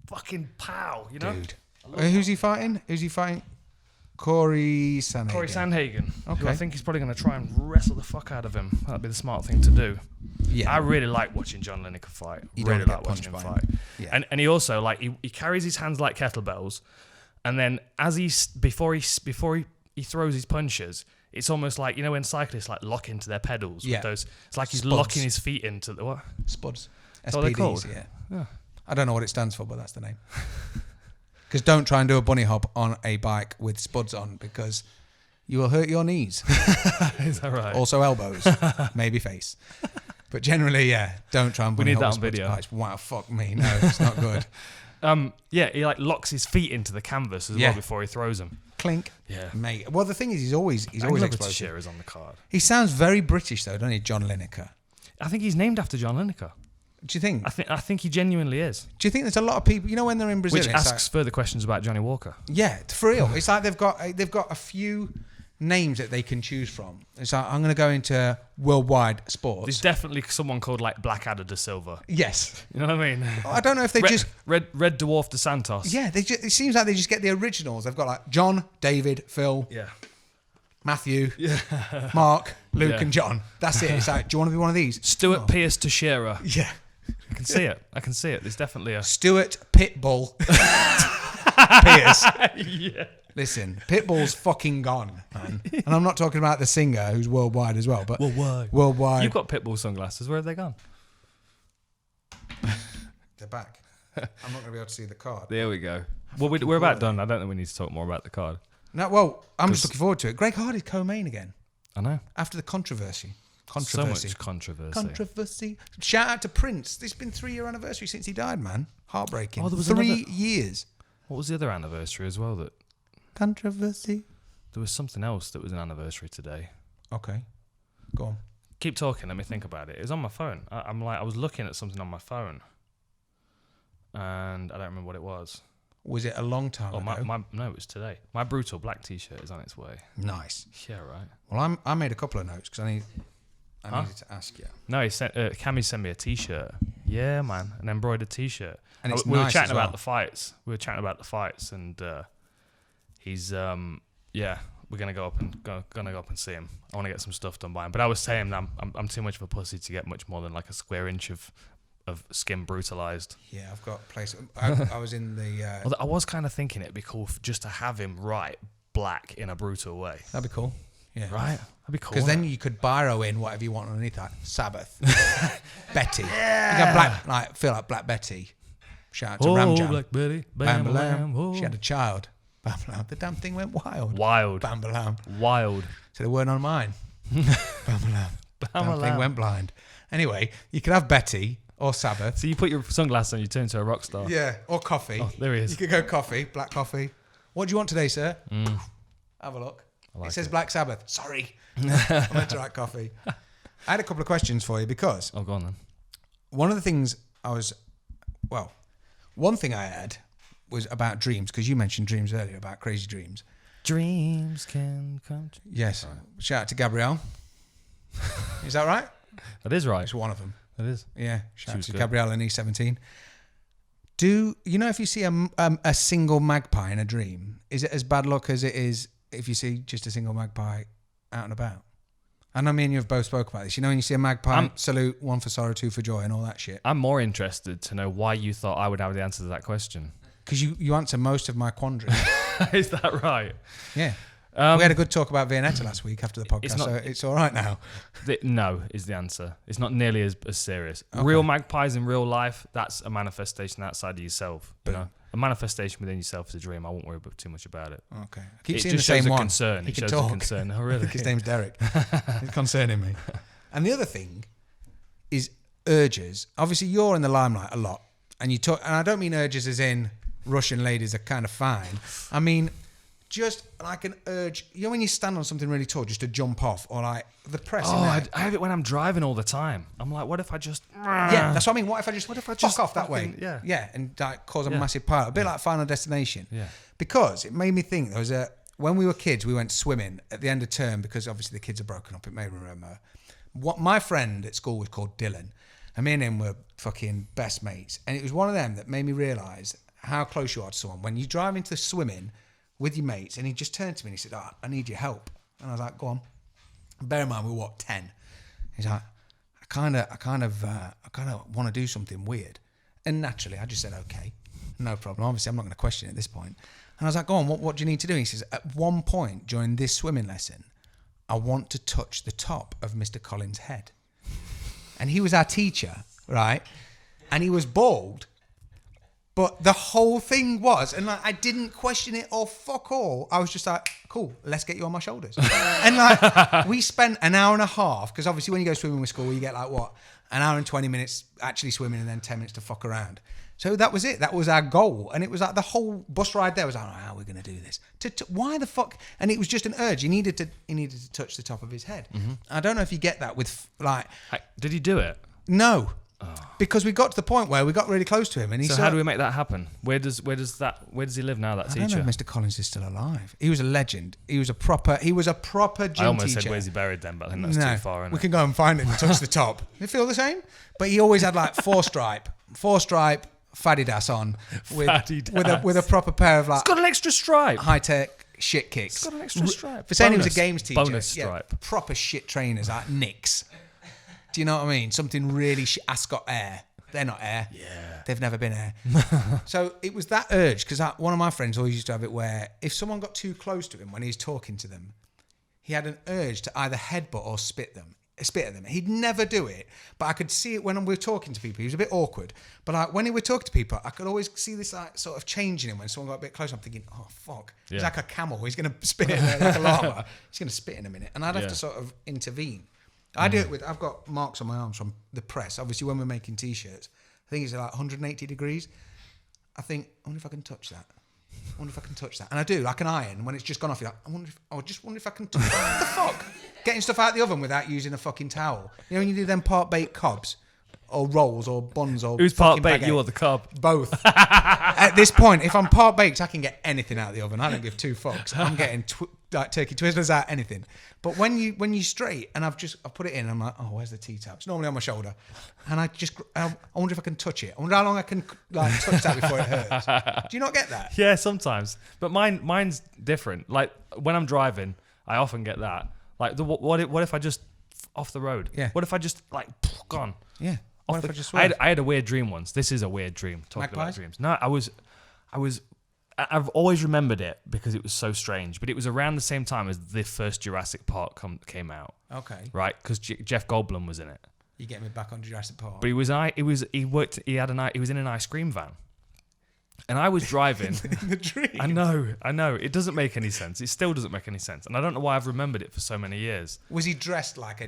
fucking pow. You know, Dude. Who's he fighting? Corey Sandhagen. Corey Sandhagen. Who Okay. I think he's probably going to try and wrestle the fuck out of him. That'd be the smart thing to do. Yeah. I really like watching John Lineker fight. You don't Really get like watching him punched by fight. him. Yeah. And he also like he carries his hands like kettlebells, and then as before he throws his punches, it's almost like, you know, when cyclists like lock into their pedals. Yeah. With those, it's like he's Spuds. locking his feet into the what? Spuds. That's what they're SPDs, called? yeah. I don't know what it stands for, but that's the name. Because don't try and do a bunny hop on a bike with spuds on, because you will hurt your knees. Is that right? Also elbows, maybe face. But generally, yeah, don't try and bunny need hop that with on spuds. video. Bikes. Wow, fuck me. No, it's not good. Yeah, he like locks his feet into the canvas as Yeah. well before he throws them. Clink. Yeah. Mate. Well, the thing is, he's always Angela explosive. Shearer is on the card. He sounds very British, though, doesn't he, John Lineker? I think he's named after John Lineker. Do you think? I think he genuinely is. Do you think there's a lot of people, you know, when they're in Brazil, Which it's asks further questions about Johnny Walker. yeah, for real. It's like they've got a few names that they can choose from. It's like, I'm going to go into worldwide sports. There's definitely someone called like Blackadder da Silva. Yes. You know what I mean? I don't know if they just... Red Dwarf de Santos. Yeah, it seems like they just get the originals. They've got like John, David, Phil, Yeah. Matthew, Mark, Luke, Yeah. and John. That's it. It's like, do you want to be one of these? Stuart Pearce Teixeira. Yeah. I can see it. I can see it. There's definitely a... Stuart Pitbull Pierce. Yeah. Listen, Pitbull's fucking gone, man. And I'm not talking about the singer who's worldwide as well, but worldwide. You've got Pitbull sunglasses. Where have they gone? They're back. I'm not going to be able to see the card. There we go. Well, we're about done. I don't think we need to talk more about the card. No, well, I'm just looking forward to it. Greg Hardy's co-main again. I know. After the controversy. So much controversy. Shout out to Prince. It's been 3-year anniversary since he died, man. Heartbreaking. Oh, there was 3 years. What was the other anniversary as well? That Controversy. there was something else that was an anniversary today. Okay. Go on. Keep talking. Let me think about it. It was on my phone. I was looking at something on my phone, and I don't remember what it was. Was it a long time ago? No, it was today. My Brutal Black T-shirt is on its way. Nice. Yeah, right. Well, I made a couple of notes because I needed to ask you. No, Cammy sent me a T-shirt. Yeah, man, an embroidered T-shirt. And it's we were nice chatting as well. about the fights. And he's we're gonna go up and see him. I want to get some stuff done by him. But I was saying that I'm too much of a pussy to get much more than like a square inch of skin brutalized. Yeah, I've got place. I was in the. Although I was kind of thinking it'd be cool just to have him write black in a brutal way. That'd be cool. Yeah. Right? That'd be cool. Because then you could biro in whatever you want underneath that. Sabbath. Betty. Yeah. You got black, like, feel like Black Betty. Shout out to Ram Jam. Black Betty, Bam-ba-lam. oh. She had a child. Bam-ba-lam. The damn thing went wild. Wild. Bam-ba-lam. Wild. So they weren't on mine. Bam-ba-lam. Damn thing went blind. Anyway, you could have Betty or Sabbath. So you put your sunglasses on, you turn into a rock star. Yeah, or coffee. Oh, there he is. You could go coffee, black coffee. What do you want today, sir? Have a look. It says Black Sabbath. Sorry. I meant to write coffee. I had a couple of questions for you because Oh, go on then. one of the things one thing I had was about dreams, because you mentioned dreams earlier, about crazy dreams. Dreams can come true. Yes. Shout out to Gabrielle. Is that right? That is right. It's one of them. That is. Yeah. Shout out was to good. Gabrielle and E17. Do you know if you see a single magpie in a dream, is it as bad luck as it is if you see just a single magpie out and about? I know me and you have both spoke about this. You know when you see a magpie, salute, 1 for sorrow, 2 for joy, and all that shit. I'm more interested to know why you thought I would have the answer to that question. Because you answer most of my quandaries. Is that right? Yeah. We had a good talk about Viennetta last week after the podcast, not- so it's all right now. No is the answer. It's not nearly as serious. Okay. Real magpies in real life, that's a manifestation outside of yourself. You know? A manifestation within yourself is a dream. I won't worry too much about it. Okay. I keep It seeing the just same shows a one. concern. He It can shows a talk. concern. Oh, I really? think his name's Derek. It's concerning me. And the other thing is urges. Obviously, you're in the limelight a lot, and you talk. And I don't mean urges as in Russian ladies are kind of fine. I mean just like an urge. You know when you stand on something really tall, just to jump off, or like the press. Oh, I have it when I'm driving all the time. I'm like, what if I just? Yeah, that's what I mean. What if I just fuck off that way? Yeah. Yeah, and like cause a massive pile. A bit like Final Destination. Yeah. Because it made me think there was when we were kids, we went swimming at the end of term because obviously the kids are broken up. It made me remember. What my friend at school was called Dylan, and me and him were fucking best mates. And it was one of them that made me realise how close you are to someone when you drive into swimming with your mates, and he just turned to me and he said, I need your help. And I was like, go on. Bear in mind, we were 10. He's like, I kind of want to do something weird. And naturally, I just said, okay, no problem. Obviously, I'm not going to question it at this point. And I was like, go on, what do you need to do? And he says, at one point during this swimming lesson, I want to touch the top of Mr. Collins' head. And he was our teacher, right? And he was bald. But the whole thing was, and like I didn't question it or fuck all. I was just like, cool, let's get you on my shoulders. And like we spent an hour and a half, because obviously when you go swimming with school, you get like what, an hour and 20 minutes actually swimming and then 10 minutes to fuck around. So that was it. That was our goal. And it was like the whole bus ride there was like, how are we going to do this? Why the fuck? And it was just an urge. He needed to touch the top of his head. Mm-hmm. I don't know if you get that with like. Did he do it? No. Because we got to the point where we got really close to him, and he. So how do we make that happen? Where does he live now? That teacher. I don't know if Mr. Collins is still alive. He was a legend. He was a proper gym teacher. I almost said where's he buried then, but I think that's too far. We can go and find it and touch the top. You feel the same? But he always had like four stripe Fadidas on with a proper pair of like. It's got an extra stripe. High tech shit kicks. It's got an extra stripe. For saying he was a games teacher. Bonus stripe. Proper shit trainers like Knicks. Do you know what I mean? Something really Ascot Air. They're not air. Yeah. They've never been air. So it was that urge, because one of my friends always used to have it where if someone got too close to him when he's talking to them, he had an urge to either headbutt or spit at them. He'd never do it, but I could see it when we were talking to people. He was a bit awkward, but like when he would talk to people, I could always see this like sort of change in him when someone got a bit close. I'm thinking, oh fuck, he's like a camel. He's going to spit in there like a llama. He's going to spit in a minute, and I'd have to sort of intervene. I do it with. I've got marks on my arms from the press. Obviously, when we're making t-shirts, I think it's like 180 degrees. I think, I wonder if I can touch that. And I do, like an iron. When it's just gone off, you're like, I just wonder if I can touch that. What the fuck? Getting stuff out the oven without using a fucking towel. You know when you do them part-baked cobs? Or rolls, or buns, or Who's part-baked, you or the cob? Both. At this point, if I'm part-baked, I can get anything out of the oven. I don't give two fucks. I'm getting like turkey twizzlers out, anything. But when you straight, and I've put it in, I'm like, oh, where's the tea-towel? It's normally on my shoulder. And I wonder if I can touch it. I wonder how long I can like touch that before it hurts. Do you not get that? Yeah, sometimes. But mine's different. Like when I'm driving, I often get that. Like what if I just off the road? Yeah. What if I just like gone? Yeah. What if I just I had a weird dream once. This is a weird dream. Talking about dreams. No, I've always remembered it because it was so strange. But it was around the same time as the first Jurassic Park came out. Okay. Right, because Jeff Goldblum was in it. You get me back on Jurassic Park. But he was in an ice cream van. And I was driving. In the dream. I know. It doesn't make any sense. It still doesn't make any sense. And I don't know why I've remembered it for so many years. Was he dressed like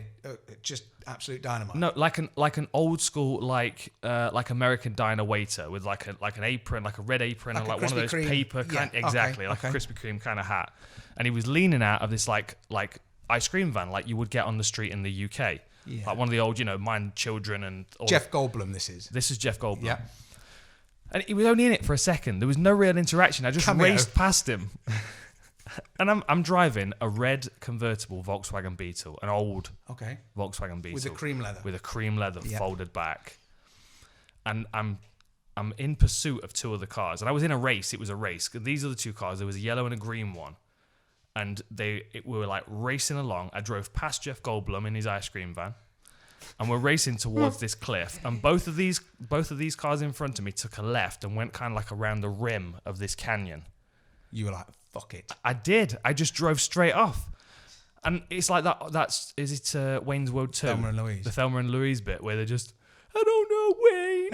just absolute dynamite? No, like an old school like American diner waiter with like an apron, like a red apron, and like one of those Krispy Kreme. paper kind, exactly, like a Krispy Kreme kind of hat. And he was leaning out of this like ice cream van like you would get on the street in the UK. Yeah. Like one of the old, Mind Children and all Jeff Goldblum. This is Jeff Goldblum. Yeah. And he was only in it for a second. There was no real interaction. I just raced past him. And I'm driving a red convertible Volkswagen Beetle, an old Volkswagen Beetle. With a cream leather. With a cream leather folded back. And I'm in pursuit of two other cars. And I was in a race. It was a race. These are the two cars. There was a yellow and a green one. And we were like racing along. I drove past Jeff Goldblum in his ice cream van. And we're racing towards this cliff, and both of these cars in front of me took a left and went kind of like around the rim of this canyon. You were like, fuck it. I did. I just drove straight off. And it's like is it Wayne's World 2? Thelma and Louise. The Thelma and Louise bit where they're just, I don't know, Wayne.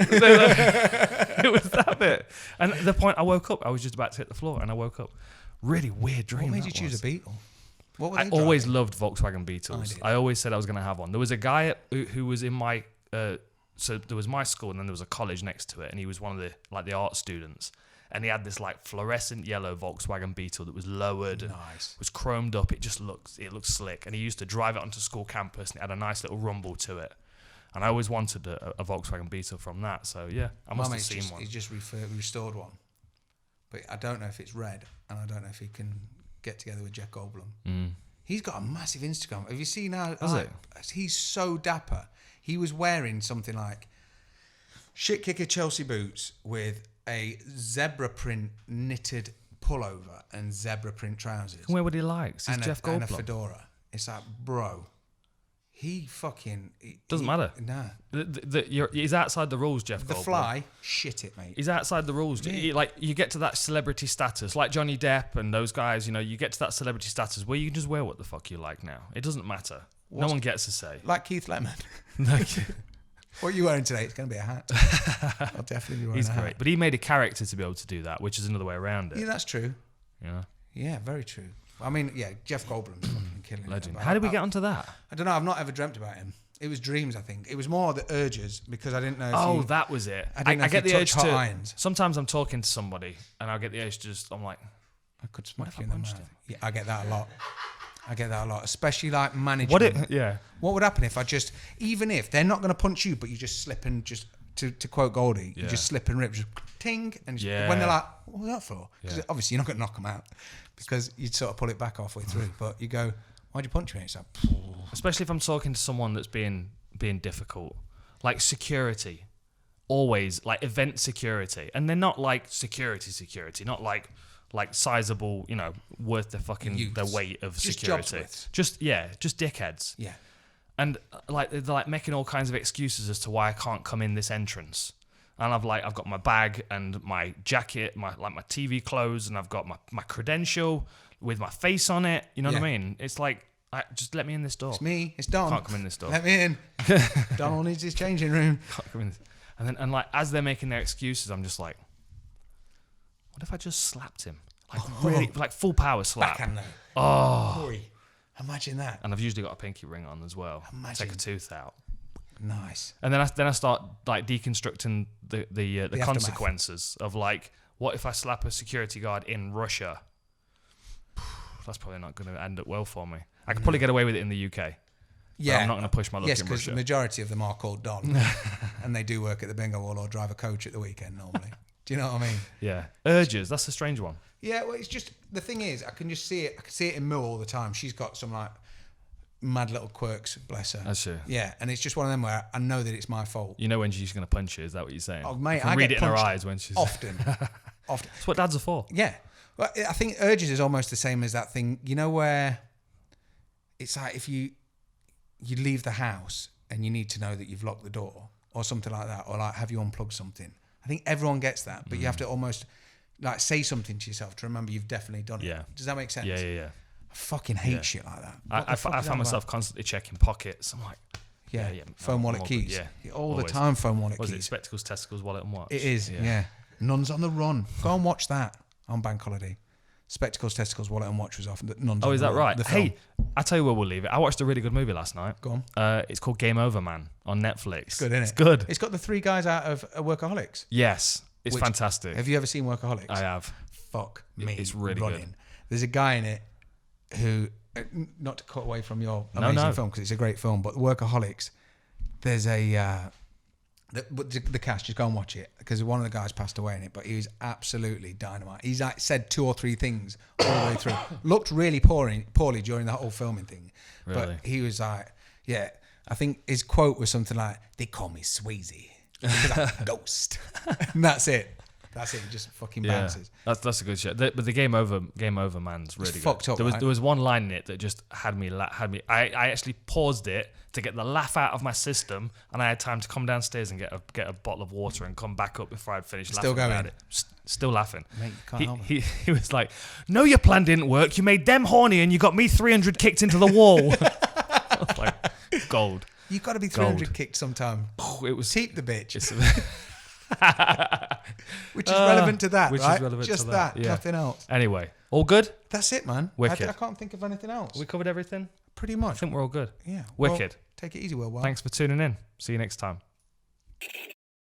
It was that bit. And at the point I woke up, I was just about to hit the floor, and I woke up. Really weird dream. What made you choose a Beetle? What were they I always loved Volkswagen Beetles. I always said I was going to have one. There was a guy who was in my so there was my school, and then there was a college next to it, and he was one of the art students, and he had this like fluorescent yellow Volkswagen Beetle that was lowered and was chromed up. It looked slick, and he used to drive it onto school campus, and it had a nice little rumble to it. And I always wanted a Volkswagen Beetle from that. So yeah, I must have seen one. He's just restored one, but I don't know if it's red, and I don't know if he can get together with Jeff Goldblum. He's got a massive Instagram. Have you seen how? He's so dapper. He was wearing something like shit kicker Chelsea boots with a zebra print knitted pullover and zebra print trousers. Where would he likes? He's Jeff Goldblum. And a fedora. It's like, bro. He fucking... Doesn't matter. Nah. He's outside the rules, Jeff Goldblum. The Fly, shit it, mate. He's outside the rules. Yeah. You get to that celebrity status, like Johnny Depp and those guys, you get to that celebrity status where you can just wear what the fuck you like now. It doesn't matter. No one gets a say. Like Keith Lemon. What are you wearing today? It's going to be a hat. I'll definitely be wearing a hat. He's great. But he made a character to be able to do that, which is another way around it. Yeah, that's true. Yeah. Yeah, very true. I mean, yeah, Jeff Goldblum's fucking killing it. Legend. How did we get onto that? I don't know. I've not ever dreamt about him. It was dreams, I think. It was more the urges because I didn't know. That was it. I get the urge to. Irons. Sometimes I'm talking to somebody and I'll get the urge to I'm like, I could smack you in the mouth. Yeah, I get that a lot. Especially like management. What would happen if I just, even if they're not going to punch you, but you just slip and just, to quote Goldie, you just slip and rip, just ting, and when they're like, what was that for? Because obviously you're not going to knock them out because you'd sort of pull it back halfway through. But you go, why'd you punch me? It's like, especially if I'm talking to someone that's being difficult, like security, always like event security, and they're not like security, not like sizable, worth their fucking their weight of security. Just dickheads. Yeah. And like they're like making all kinds of excuses as to why I can't come in this entrance. And I've got my bag and my jacket, my TV clothes, and I've got my credential with my face on it. You know what I mean? It's like, just let me in this door. It's me. It's Don. Can't come in this door. Let me in. Donald needs his changing room. Can't come in this. And like as they're making their excuses, I'm just like, what if I just slapped him? Like really, like full power slap. Backhand though. Oh. Boy, imagine that. And I've usually got a pinky ring on as well. Imagine. Take a tooth out. Nice. And then I start like deconstructing the aftermath. consequences of like, what if I slap a security guard in Russia? That's probably not going to end up well for me. I could probably get away with it in the UK. Yeah, but I'm not going to push my luck in Russia. Yes, because the majority of them are called Don, and they do work at the bingo hall or drive a coach at the weekend normally. Do you know what I mean? Yeah. Urges. That's a strange one. Yeah. Well, it's just the thing is, I can just see it. I can see it in Mill all the time. She's got some like mad little quirks, bless her. That's true. Yeah, and it's just one of them where I know that it's my fault. You know when she's going to punch you? Is that what you're saying? Oh, mate, I I read get it in her punched eyes when she's often. That's what dads are for. Yeah. Well, I think urges is almost the same as that thing, you know, where it's like if you leave the house and you need to know that you've locked the door or something like that, or like have you unplugged something. I think everyone gets that, but you have to almost like say something to yourself to remember you've definitely done it. Yeah. Does that make sense? Yeah. I fucking hate shit like that. I find myself constantly checking pockets. I'm like, yeah. Phone, wallet, keys. Yeah. All the time, phone, wallet, Was keys. it spectacles, testicles, wallet, and watch? It is, yeah. Nuns on the Run. Go and watch that on Bank Holiday. Spectacles, testicles, wallet, and watch was off. Nuns. Oh, on is the that Run, right? the film. Hey, I tell you where we'll leave it. I watched a really good movie last night. Go on. It's called Game Over Man on Netflix. It's good, isn't it? It's good. It's got the three guys out of Workaholics. Yes, it's Which- fantastic. Have you ever seen Workaholics? I have. Fuck me. It's really running. good. There's a guy in it who, not to cut away from your amazing film because it's a great film, but Workaholics, there's a the cast, just go and watch it because one of the guys passed away in it, but he was absolutely dynamite. He's like said 2 or 3 things all the way through. Looked really poorly during the whole filming thing, Really? but he was like, yeah. I think his quote was something like, "They call me Swayze because I'm a ghost," and that's it. That's it. He just fucking bounces. That's a good show. But the Game Over Man's really good. fucked up, There right? was one line in it that just had me. I actually paused it to get the laugh out of my system, and I had time to come downstairs and get a bottle of water and come back up before I'd finished Still laughing about going? it. Still laughing. Mate, you can't help it. He was like, "No, your plan didn't work. You made them horny, and you got me 300 kicked into the wall." I was like, gold. You've got to be 300 Gold. kicked sometime. It was. Keep the bitch. It's- Which is relevant to that, which is right? relevant Just to that, yeah. nothing else. Anyway, all good. That's it, man. Wicked. I can't think of anything else. We covered everything. Pretty I much. think we're all good. Yeah. Wicked. Well, take it easy, Will. Thanks for tuning in. See you next time.